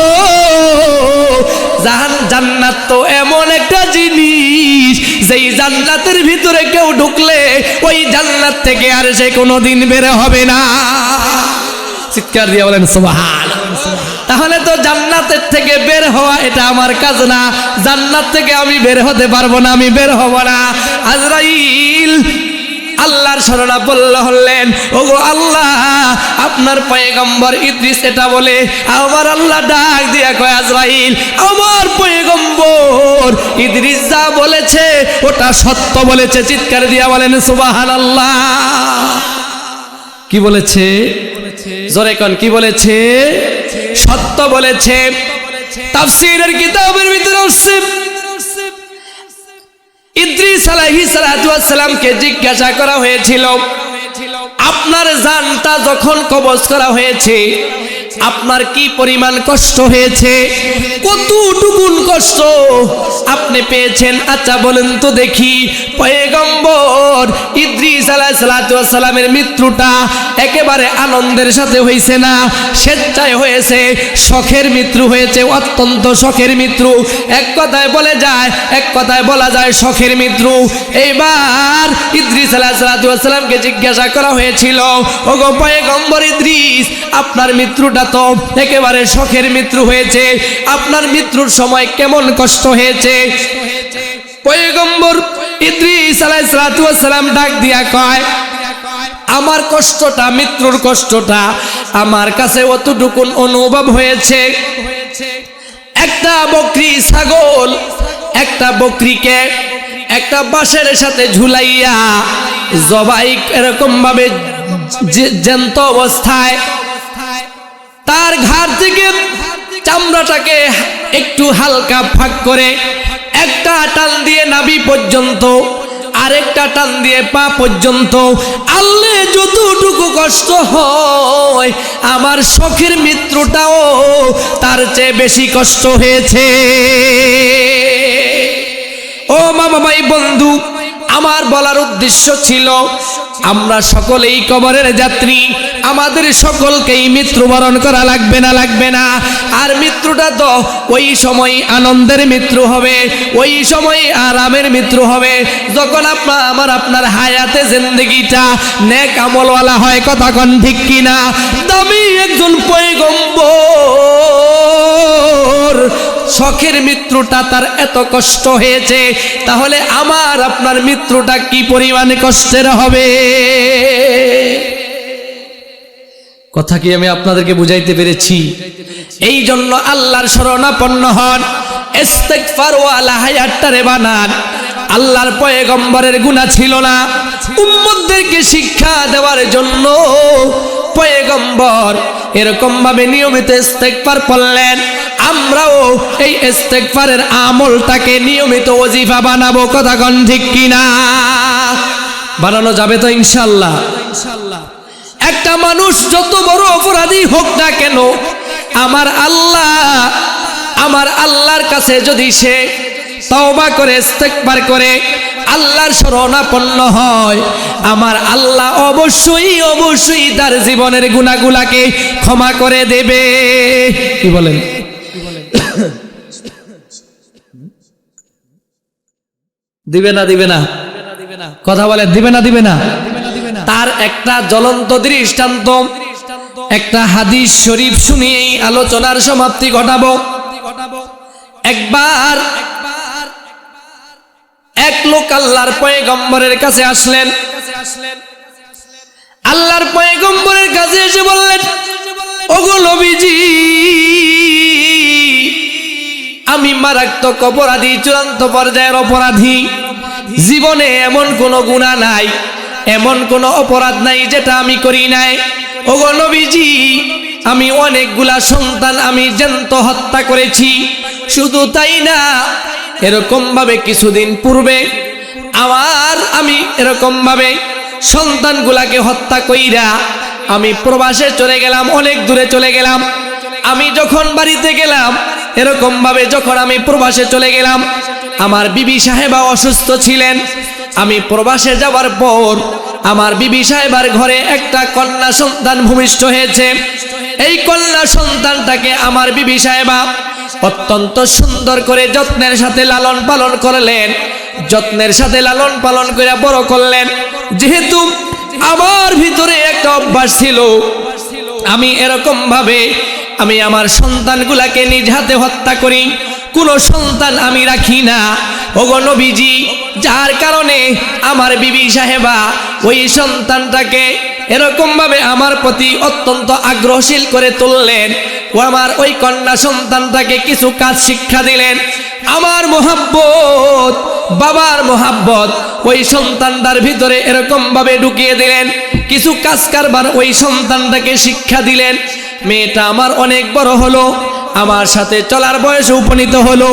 জান্নাত তো এমন একটা জিনিস যেই জান্নাতের ভিতরে কেউ ঢুকলে ওই জান্নাত থেকে আর সে কোনোদিন বের হবে না। চিৎকার দিয়ে বলেন সুবহানাল্লাহ। তাহলে তো জান্নাতের থেকে বের হওয়া এটা আমার কাজ না, জান্নাত থেকে আমি বের হতে পারবো না, আমি বের হব না। আজরাইল আল্লাহর শরণাপন্ন হলেন। ওগো আল্লাহ আপনার পয়গম্বর ইদ্রিস এটা বলে। আমার আল্লাহ ডাক দিয়া কয় আজরাইল আমার পয়গম্বর ইদ্রিস যা বলেছে ওটা সত্য বলেছে। চিৎকার দিয়া বলেন সুবহানাল্লাহ। কি বলেছে? জোরে কোন কি বলেছে? সত্য বলেছে। তাফসীরের কিতাবের ভিতরে আছে ইদ্রিস আলাইহিস সালাতু ওয়াস সালামকে জিজ্ঞাসা করা হয়েছিল আপনার জানটা যখন কবজ করা হয়েছে আপনার কি পরিমাণ কষ্ট হয়েছে, কতটুকুন কষ্ট আপনি পেয়েছেন? আচ্ছা বলেন তো দেখি। পয়গম্বর ইদ্রিস আলাইহিস সালাতু ওয়াস সালামের মৃত্যুটা একেবারে আনন্দের সাথে হয়েছে না, স্বেচ্ছায় হয়েছে, শখের মৃত্যু হয়েছে, অত্যন্ত শখের মৃত্যু। এক কথায় বলা যায় শখের মৃত্যু। এইবার ইদ্রিস আলাইহিস সালাতু ওয়াস সালামকে জিজ্ঞাসা করা হয়েছিল ওগো পয়গম্বর ইদ্রিস আপনার মৃত্যুটা তো একেবারে শখের মৃত্যু হয়েছে, আপনার মৃত্যুর সময় কেমন কষ্ট হয়েছে? পয়গম্বর ইদ্রিস আলাইহিস সালাতু ওয়াস সালাম ডাক দিয়া কয় আমার কষ্টটা, মৃত্যুর কষ্টটা আমার কাছে অতটুকুন অনুভব হয়েছে। একটা বকরি ছাগল, একটা বকরিকে একটা বাঁশের সাথে ঝুলাইয়া জবাই এরকম ভাবে জ্যান্ত অবস্থায় তার ঘাড় থেকে চামড়াটাকে একটু হালকা ফাঁক করে একটা টান দিয়ে নাভি পর্যন্ত, আরেকটা টান দিয়ে পা পর্যন্ত, আল্লাহ যতটুকু কষ্ট হয় নয়, আমার শখের মৃত্যুটাও তার চেয়ে বেশি কষ্ট হয়েছে। ও মামা ভাই বন্ধু, আমার বলার উদ্দেশ্য ছিল আমরা সকলেই কবরের যাত্রী, আমাদের সকলকেই মৃত্যুবরণ করা লাগবে না, লাগবে না। আর মৃত্যুটা তো ওই সময় আনন্দের মৃত্যু হবে, ওই সময় আরামের মৃত্যু হবে যখন আপনার হায়াতে জিন্দেগিটা নেক আমলওয়ালা হয়। কথা কোন ঠিক কিনা? দামি একজন পয়গম্বর শখের মৃত্যুটা তার এত কষ্ট হয়েছে, তাহলে আমার আপনার মৃত্যুটা কি পরিমাণে কষ্টের হবে? কথা কি আমি আপনাদেরকে বুঝাইতে পেরেছি? এই জন্য আল্লাহর শরণাপন্ন হন, ইস্তিগফার ওয়ালা হায়াতটারে বানান। আল্লাহর পয়গম্বরের গুনাহ ছিল না, উম্মতদেরকে শিক্ষা দেওয়ার জন্য পয়গম্বর এরকম ভাবে নিয়মিত ইস্তিগফার পড়লেন। আমরাও এই ইস্তিগফারের আমলটাকে নিয়মিত ওজিফা বানাবো। কথা কোন ঠিক কিনা? বানানো যাবে তো ইনশাআল্লাহ? একটা মানুষ যত বড় অপরাধী হোক না কেন, আমার আল্লাহর কাছে যদি সে তওবা করে ইস্তিগফার করে আল্লাহর শরণাপন্ন হয়, আমার আল্লাহ অবশ্যই তার জীবনের গুনাহগুলোকে ক্ষমা করে দেবে। কি বলেন? দিবে না? দিবে না? কথা বলে দিবে না? দিবে না? তার একটা জ্বলন্ত দৃষ্টান্ত, একটা হাদিস শরীফ শুনিয়েই আলোচনার সমাপ্তি ঘটাবো। একবার এক লোক আল্লাহর পয়গম্বরের কাছে আসলেন। আল্লাহর পয়গম্বরের কাছে এসে বললেন, ওগো নবীজি, আমি মারাত্মক অপরাধী, চূড়ান্ত পর্যায়ের অপরাধী। জীবনে এমন কোনো গুনাহ নাই, এমন কোনো অপরাধ নাই যেটা আমি করি নাই। ওগো নবীজি, আমি অনেকগুলা সন্তান আমি জ্যান্ত হত্যা করেছি। শুধু তাই না, এরকম ভাবে কিছুদিন পূর্বে আমি এরকম ভাবে সন্তানগুলাকে হত্যা কইরা আমি প্রবাসে চলে গেলাম, অনেক দূরে চলে গেলাম। আমি যখন বাড়িতে গেলাম, এরকম ভাবে যখন আমি প্রবাসে চলে গেলাম, আমার বিবি সাহেবা অসুস্থ ছিলেন। আমি প্রবাসে যাওয়ার পর আমার বিবি সাহেবার ঘরে একটা কন্যা সন্তান ভূমিষ্ঠ হয়েছে। এই কন্যা সন্তানটাকে আমার বিবি সাহেবা অত্যন্ত সুন্দর করে যত্নের সাথে লালন পালন করলেন, যত্নের সাথে লালন পালন করে বড় করলেন। যেহেতু আমার ভিতরে একটা অভ্যাস ছিল, আমি এরকম ভাবে আমি আমার সন্তানগুলাকে নিজ হাতে হত্যা করি, কোন সন্তান আমি রাখি না। ওগো নবীজি, যার কারণে আমার বিবি সাহেবা ওই সন্তানটাকে এরকম ভাবে আমার প্রতি অত্যন্ত আগ্রহশীল করে তুললেন। ও আমার ওই কন্যা সন্তানটাকে কিছু কাজ শিক্ষা দিলেন। আমার মোহাব্বত, বাবার মোহাব্বত ওই সন্তানটার ভিতরে এরকম ভাবে ঢুকিয়ে দিলেন। কিছু কাজ কারবার ওই সন্তানটাকে শিক্ষা দিলেন। মেয়েটা আমার অনেক বড় হলো, আমার সাথে চলার বয়সে উপনীত হলো।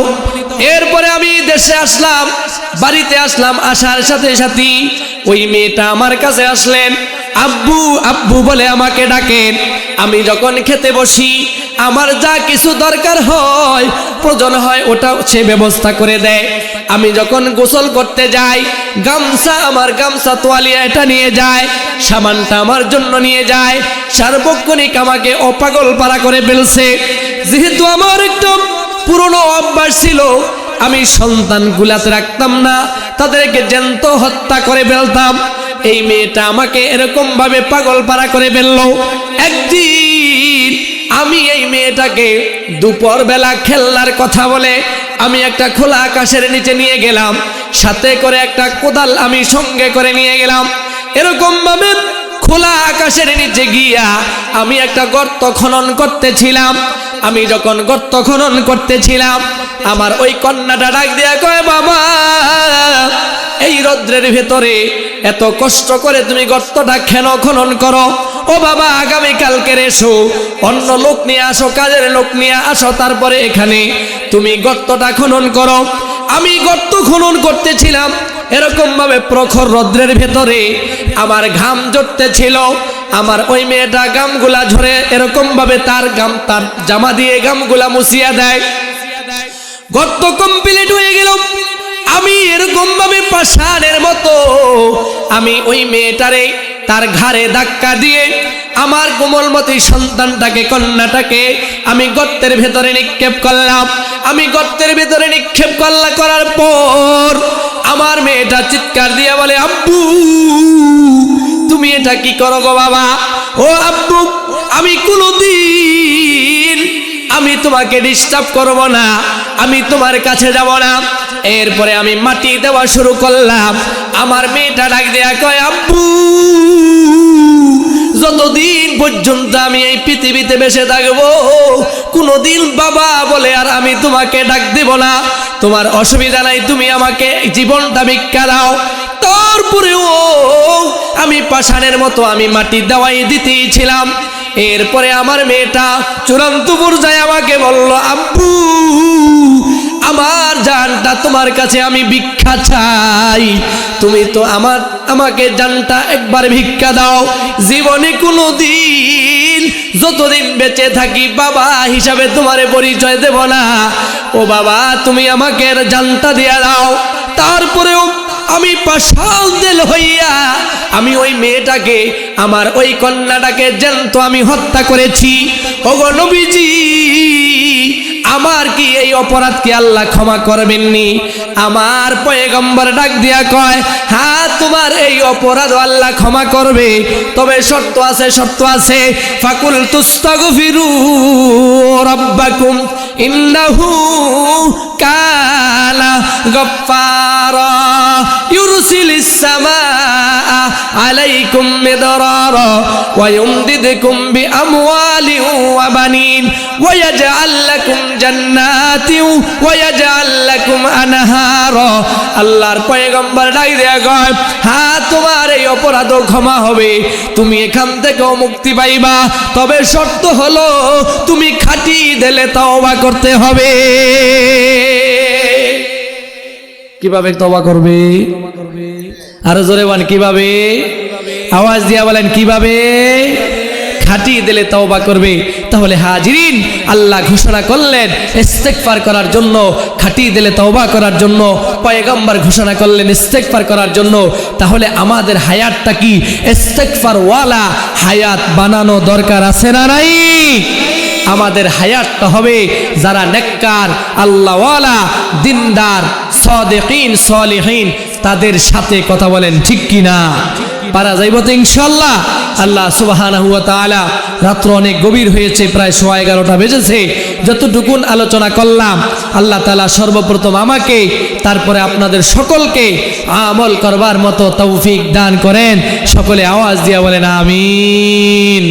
এরপরে আমি দেশে আসলাম, বাড়িতে আসলাম। আসার সাথে সাথে ওই মেয়েটা আমার কাছে আসলেন, আব্বু আব্বু বলে আমাকে ডাকেন। আমি যখন খেতে বসি, আমার যা কিছু দরকার হয়, প্রয়োজন হয়, ওটা সে ব্যবস্থা করে দেয়। আমি যখন গোসল করতে যাই, আমার গামছা তোয়ালিয়া এটা নিয়ে যায়, সামানটা আমার জন্য নিয়ে যায়। সার্বক্ষণিক আমাকে অপাগল পারা করে ফেলছে। যেহেতু আমার একটা পুরনো অভ্যাস ছিল, আমি সন্তানগুলাতে রাখতাম না, তাদেরকে জ্যান্ত হত্যা করে ফেলতাম। এই মেয়েটা আমাকে এরকম ভাবে পাগল পারা করে ফেললো। একদিন আমি এই মেয়েটাকে দুপুর বেলা খেলনার কথা বলে আমি একটা খোলা আকাশের নিচে নিয়ে গেলাম, সাথে করে একটা কোদাল আমি সঙ্গে করে নিয়ে গেলাম। এরকম ভাবে খোলা আকাশের নিচে গিয়া আমি একটা গর্ত খনন করতেছিলাম। আমি যখন গর্ত খনন করতেছিলাম, আমার ওই কন্যাটা ডাক দিয়া কয়, বাবা, এই রৌদ্রের ভেতরে এত কষ্ট করে তুমি গর্তটা কেন খনন করো? ও বাবা, আগামীকালকে এসো, অন্য লোক নিয়ে আসো, কাজের লোক নিয়ে আসো, তারপরে এখানে তুমি গর্তটা খনন করো। আমি গর্ত খনন করতেছিলাম, এরকম ভাবে প্রখর রৌদ্রের ভেতরে আমার ঘাম জড়তেছিল। আমার ওই মেয়েটা গামগুলা ঝরে এরকম ভাবে তার জামা দিয়ে গামগুলা মুছিয়া দেয়। গর্ত কমপ্লিট হয়ে গেল। আমি এরকম ভাবে পাষাণের মতো আমি ওই মেয়েটারে তার ঘাড়ে ধাক্কা দিয়ে আমার কোমলমতি সন্তানটাকে, কন্যাটাকে আমি গর্তের ভেতরে নিক্ষেপ করলাম। আমি গর্তের ভেতরে নিক্ষেপ করার পর আমার মেয়েটা চিৎকার দিয়ে বলে, আব্বু তুমি এটা কি করো গো বাবা? ও আব্বু, আমি কোনোদিন আমি তোমাকে ডিস্টার্ব করব না, আমি তোমার কাছে যাব না। এরপরে আমি মাটি দেওয়া শুরু করলাম। আমার মেয়েটা ডাক দেয়া কয়, আব্বু যতদিন পর্যন্ত আমি এই পৃথিবীতে বেঁচে থাকবো কোনোদিন বাবা বলে আর আমি তোমাকে ডাক দেব না। তোমার অসুবিধা নাই, তুমি আমাকে জীবনটা ভিক্ষা দাও। তারপরেও আমি পাষাণের মতো আমি মাটি দেওয়াই দিতেইছিলাম। এরপরে আমার মেয়েটা চূড়ান্ত পর্যায়ে আমাকে বলল, আব্বু আমার জানটা তোমার কাছে আমি ভিক্ষা চাই, তুমি তো আমাকে জানটা একবার ভিক্ষা দাও। জীবনে কোনো দিন যতদিন বেঁচে থাকি বাবা হিসাবে তোমারে পরিচয় দেব না। ও বাবা তুমি আমাকে জানটা দিয়া দাও। তারপরেও আমি পাশাল দিল হইয়া আমি ওই মেয়েটাকে, আমার ওই কন্যাটাকে জ্যান্ত আমি হত্যা করেছি। ওগো নবীজি, আমার কি এই অপরাধ কি আল্লাহ ক্ষমা করবেননি? আমার পয়গম্বর ডাক দিয়া কয়, হ্যাঁ তোমার এই অপরাধ আল্লাহ ক্ষমা করবে, তবে শর্ত আছে, শর্ত আছে। ফাকুল তুস্তাগফিরু রাব্বাকুম ইন্নাহু কানা গফফারা ইউরসিলিস সামাআ আলাইকুম মিদরারা ওয়া ইউমদিদকুম বিআমওয়ালিন ওয়া বানিন ওয়া ইয়াজআল লাকুম জান্নাতিন ওয়া ইয়াজআল লাকুম আনহারা। আল্লাহর পয়গম্বর ডাক দেয়া কয়, হ্যাঁ তোমার এই অপরাধ ক্ষমা হবে, তুমি এখান থেকেও মুক্তি পাইবা, তবে শর্ত হলো তুমি খাঁটি দিলে তওবা করতে হবে। কিভাবে তওবা করবে? আরো জোরে বলেন কিভাবে? আওয়াজ দিয়া বলেন কিভাবে? খাঁটি দিলে তওবা করবে। তাহলে হাজিরিন, আল্লাহ ঘোষণা করলেন ইস্তেগফার করার জন্য, খাঁটি দিলে তওবা করার জন্য। পয়গম্বর ঘোষণা করলেন ইস্তেগফার করার জন্য। তাহলে আমাদের হায়াতটা কি ইস্তেগফার ওয়ালা হায়াত বানানো দরকার আছে না নাই? আমাদের হায়াতটা হবে যারা নেককার, আল্লাহওয়ালা, দিনদার, সাদিকিন, সালিহিন তাদের সাথে। কথা বলেন ঠিক কিনা? পারা যাইব তো ইনশাআল্লাহ। আল্লাহ সুবহানাহু ওয়া তাআলা, রাত্র অনেক গভীর হয়েছে, প্রায় 11:15 বেজেছে। যতটুকুন আলোচনা করলাম আল্লাহ তাআলা সর্বপ্রথম আমাকে, তারপরে আপনাদের সকলকে আমল করবার মতো তৌফিক দান করেন। সকলে আওয়াজ দিয়া বলেন আমিন।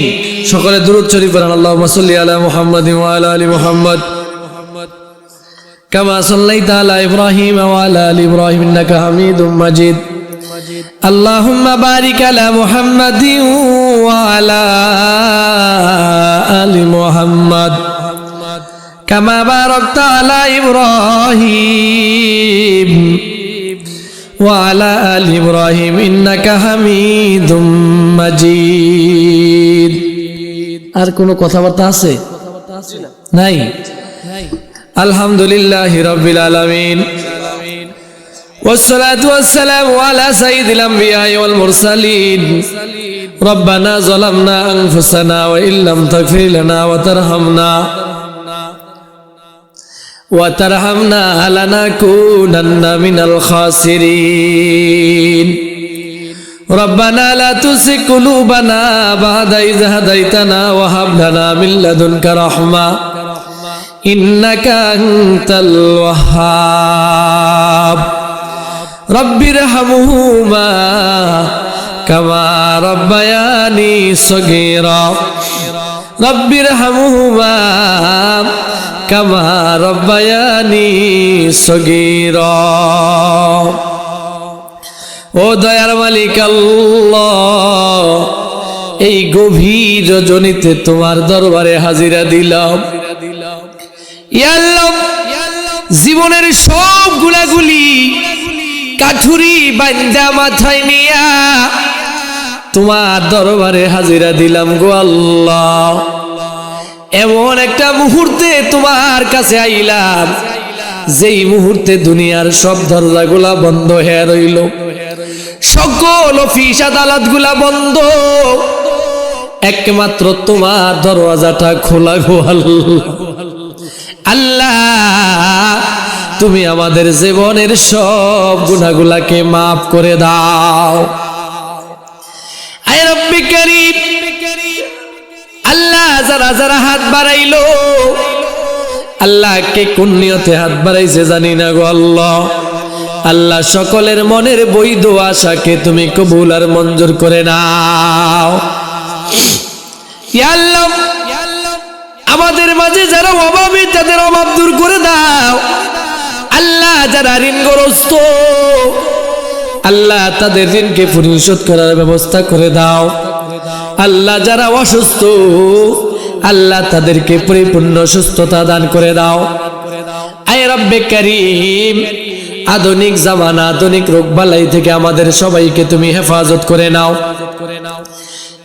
সকলে দুরূদ শরীফ পড়েন। আল্লাহুম্মা সাল্লি আলা মুহাম্মাদিন ওয়া আলা আলি মুহাম্মাদ কামা সাল্লাইতা আলা ইব্রাহিম ওয়া আলা আলি ইব্রাহিম ইন্নাকা হামিদুম মাজিদ। আল্লাহুম্মা বারিক আলা মুহাম্মাদিন ওয়া আলা আলি মুহাম্মাদ কামা বারাকতা আলা ইব্রাহিম ওয়া আলা আলি ইব্রাহিম ইন্নাকা হামিদুম মাজিদ। আর কোনো কথাবার্তা আছে? নাই? আলহামদুলিল্লাহি রাব্বিল আলামিন والصلاة والسلام على سيد الأنبياء والمرسلين. ربنا ظلمنا أنفسنا وإن لم تغفر لنا وترحمنا لنكونن من الخاسرين. ربنا لا تزغ قلوبنا بعد إذ هديتنا وهب لنا من لدنك رحمة إنك أنت الوهاب. رب ارحمهما كما ربياني صغيرا. رب ارحمهما كما ربياني صغيرا. ও দয়ার মালিক আল্লাহ, এই গভীর রজনীতে তোমার দরবারে হাজিরা দিলাম। ইয়া আল্লাহ, জীবনের সব গুনাহগুলি কাঠুরি বান্দা মাথায় নিয়া তোমার দরবারে হাজিরা দিলাম গো আল্লাহ। এমন একটা মুহূর্তে তোমার কাছে আইলাম, যেই মুহূর্তে দুনিয়ার সব দরজাগুলা বন্ধ হয়ে রইল, সকল অফিস আদালত গুলা বন্ধ, একমাত্র তোমার দরওয়াজাটা খোলা গো আল্লাহ। আল্লাহ, তুমি আমাদের জীবনের সব গুনাহগুলাকে মাফ করে দাও। আয় রব্বি কারীম, আল্লাহ যারা যারা হাত বাড়াইলো, আল্লাহ কে কোন নিয়তে হাত বাড়াইছে জানি না গো আল্লাহ। আল্লাহ, সকলের মনের বৈধ আশাকে তুমি কবুল আর মঞ্জুর করে নাও। ইয়া আল্লাহ, আমাদের মাঝে যারা অভাবী তাদের অভাব দূর করে দাও। আল্লাহ, যারা ঋণগ্রস্ত, আল্লাহ তাদের ঋণকে পরিশোধ করার ব্যবস্থা করে দাও। আল্লাহ, যারা অসুস্থ, আল্লাহ তাদেরকে পরিপূর্ণ সুস্থতা দান করে দাও। আয় রব্বে কারীম, আধুনিক জামানা, আধুনিক রোগ বালাই থেকে আমাদের সবাইকে তুমি হেফাজত করে নাও।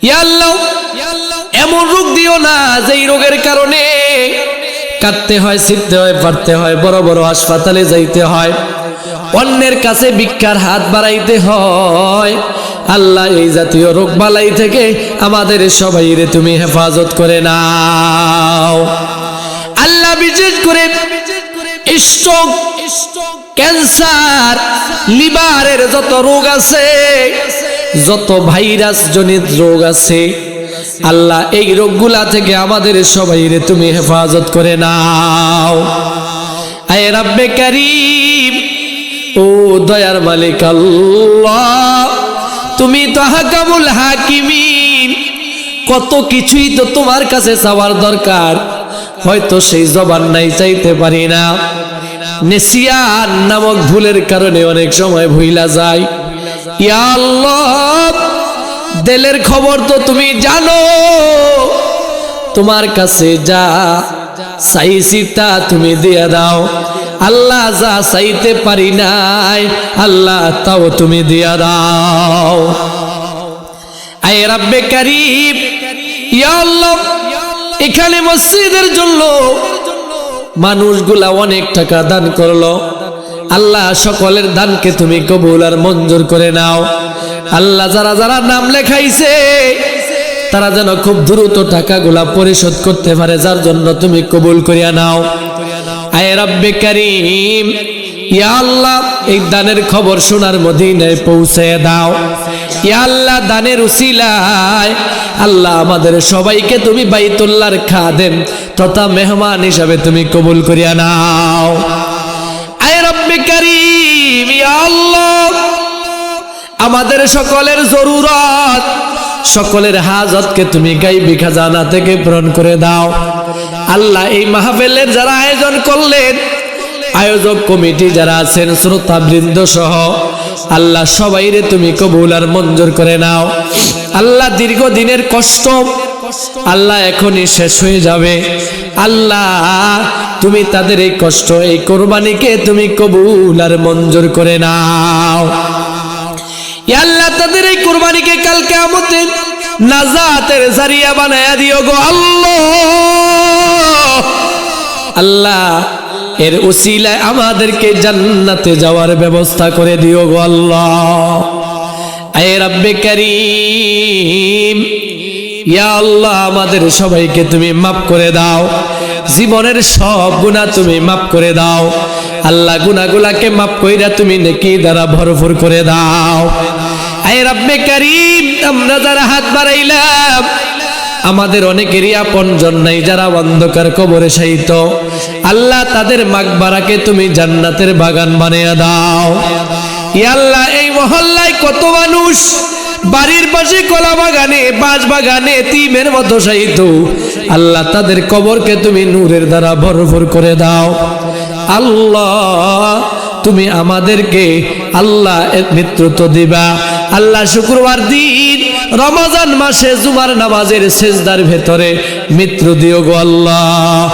ইয়া আল্লাহ, এমন রোগ দিও না যেই রোগের কারণে কাটতে হয়, ছিটতে হয়, পারতে হয়, বড় বড় হাসপাতালে যাইতে হয়, অন্যের কাছে ভিক্ষার হাত বাড়াইতে হয়। আল্লাহ, এই জাতীয় রোগ বালাই থেকে আমাদের সবাইরে তুমি হেফাজত করে নাও। আল্লাহ, বিশেষ করে স্ট্রোক, ক্যান্সার, লিভারের যত রোগ আছে, যত ভাইরাস জনিত রোগ আছে, আল্লাহ এই রোগগুলা থেকে আমাদের সবাইরে তুমি হেফাজত করে নাও। আয় রব্বে কারীম, ও দয়ার মালিক আল্লাহ, তুমি তো হাকামুল হাকিমিন, কত কিছুই তো তোমার কাছে চাওয়ার দরকার, হয়তো সেই জবান নাই, চাইতে পারি না। নেসিয়ান নামক ভুলের কারণে অনেক সময় ভুইলা যায়। ইয়া আল্লাহ, দিলের খবর তো তুমি জানো, তোমার কাছে যা চাইছি তা তুমি দিয়ে দাও। আল্লাহ, যা চাইতে পারি নাই, আল্লাহ তাও তুমি দিয়া দাও। আয় রব্বে কারীম, ইয়া আল্লাহ, এখানে মসজিদের জন্য মানুষগুলা অনেক টাকা দান করলো, আল্লাহ সকলের দানকে তুমি কবুল আর মঞ্জুর করে নাও। আল্লাহ, যারা যারা নাম লেখাইছে তারা যেন খুব দ্রুত টাকাগুলা পরিশোধ করতে পারে, যার জন্য তুমি কবুল করিয়া নাও। আয় রব্বে কারীম, ইয়া আল্লাহ, এই দানের খবর সোনার মদিনায় পৌঁছে দাও। ইয়া আল্লাহ, দানের উসিলায় আল্লাহ আমাদের সবাইকে তুমি বাইতুল্লাহর খাদেম তথা মেহমান হিসাবে তুমি কবুল করিয়া নাও। আয় রব্বে কারীম, ইয়া আল্লাহ, আমাদের সকলের জরুরত, সকলের হাজতকে তুমি গায়বী খাজানা থেকে পূরণ করে দাও। আল্লাহ, এই মাহফিলের যারা আয়োজন করলেন, আয়োজক কমিটি যারা আছেন, শ্রোতাবৃন্দ সহ, আল্লাহ সবাইরে তুমি কবুল আর মঞ্জুর করে নাও। আল্লাহ, দীর্ঘদিনের কষ্ট আল্লাহ এখনই শেষ হয়ে যাবে। আল্লাহ, তুমি তাদের এই কষ্ট, এই কোরবানিকে তুমি কবুল আর মঞ্জুর করে নাও। ইয়া আল্লাহ, তাদের এই কোরবানিকে কাল কিয়ামতে নাজাতের জারিয়া বানায়া দিও গো আল্লাহ। আল্লাহ, এর উসিলায় আমাদেরকে জান্নাতে যাওয়ার ব্যবস্থা করে দিও গো আল্লাহ। আয় রব্বে কারীম, ইয়া আল্লাহ, আমাদের সবাইকে তুমি মাফ করে দাও, জীবনের সব গুনাহ তুমি মাফ করে দাও। আল্লাহ, গুনাহগুলাকে মাফ কইরা তুমি নেকি দ্বারা ভরপুর করে দাও। আয় রব্বে কারীম, আমরা যারা হাত বাড়াইলাম, আমাদের অনেকেরই আপনজন নাই যারা অন্ধকার কবরে শায়িত, আল্লাহ তাদের মাগবারাকে তুমি জান্নাতের বাগান বানিয়ে দাও। ইয়া আল্লাহ, এই মহল্লায় কত মানুষ বাড়ির পাশে কলা বাগানে, বাঁশ বাগানে এতিমের মতো শায়িত, আল্লাহ তাদের কবরকে তুমি নূরের দ্বারা ভরপুর করে দাও। আল্লাহ, তুমি আমাদেরকে আল্লাহ নেতৃত্ব দিবা। আল্লাহ, শুক্রবার দিন রমজান মাসে জুমার নামাজের সেজদার ভেতরে মৃত্যু দিও গো আল্লাহ।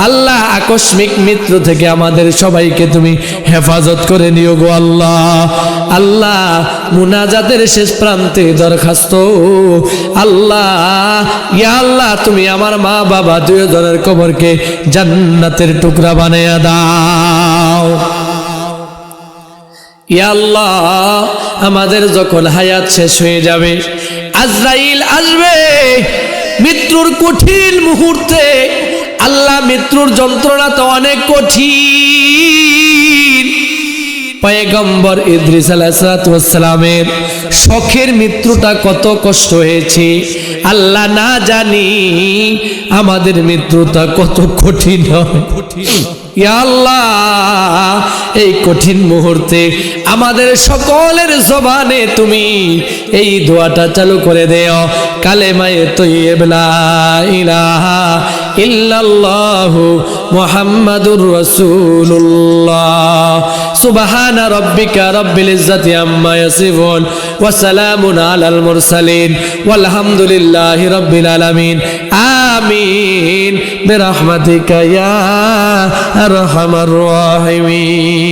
আল্লাহ আকস্মিক মৃত্যু থেকে আমাদের সবাইকে তুমি হেফাজত করে নিও গো আল্লাহ। আল্লাহ মুনাজাতের শেষ প্রান্তে দরখাস্ত, আল্লাহ ইয়া আল্লাহ তুমি আমার মা বাবা দুজনের কবরকে জান্নাতের টুকরা বানায়া দাও। ইয়া আল্লাহ আমাদের যখন হায়াত শেষ হয়ে যাবে, আজরাইল আসবে মৃত্যুর কঠিন মুহূর্তে। আল্লাহ মৃত্যুর যন্ত্রণা তো অনেক কঠিন। পয়গম্বর ইদ্রিস আলাইহিস সালামের শখের মৃত্যুটা কত কষ্ট হয়েছে আল্লাহ না জানি, আমাদের মৃত্যুটা কত কঠিন হয়। ইয়া আল্লাহ এই কঠিন মুহূর্তে আমাদের সকলের জবানে তুমি এই দোয়াটা চালু করে দেও, কালেমায়ে তয়্যিব লা ইলাহা ইল্লাল্লাহু মুহাম্মাদুর রাসূলুল্লাহ। সুবহানা রাব্বিকা রাব্বিল ইজ্জাতি আম্মা ইয়াসিফুন ওয়া সালামুন আলাল মুরসালিন ওয়ালহামদুলিল্লাহি রাব্বিল আলামিন। আমিন বিরহমাতিকা ইয়া আরহামার রাহিমিন।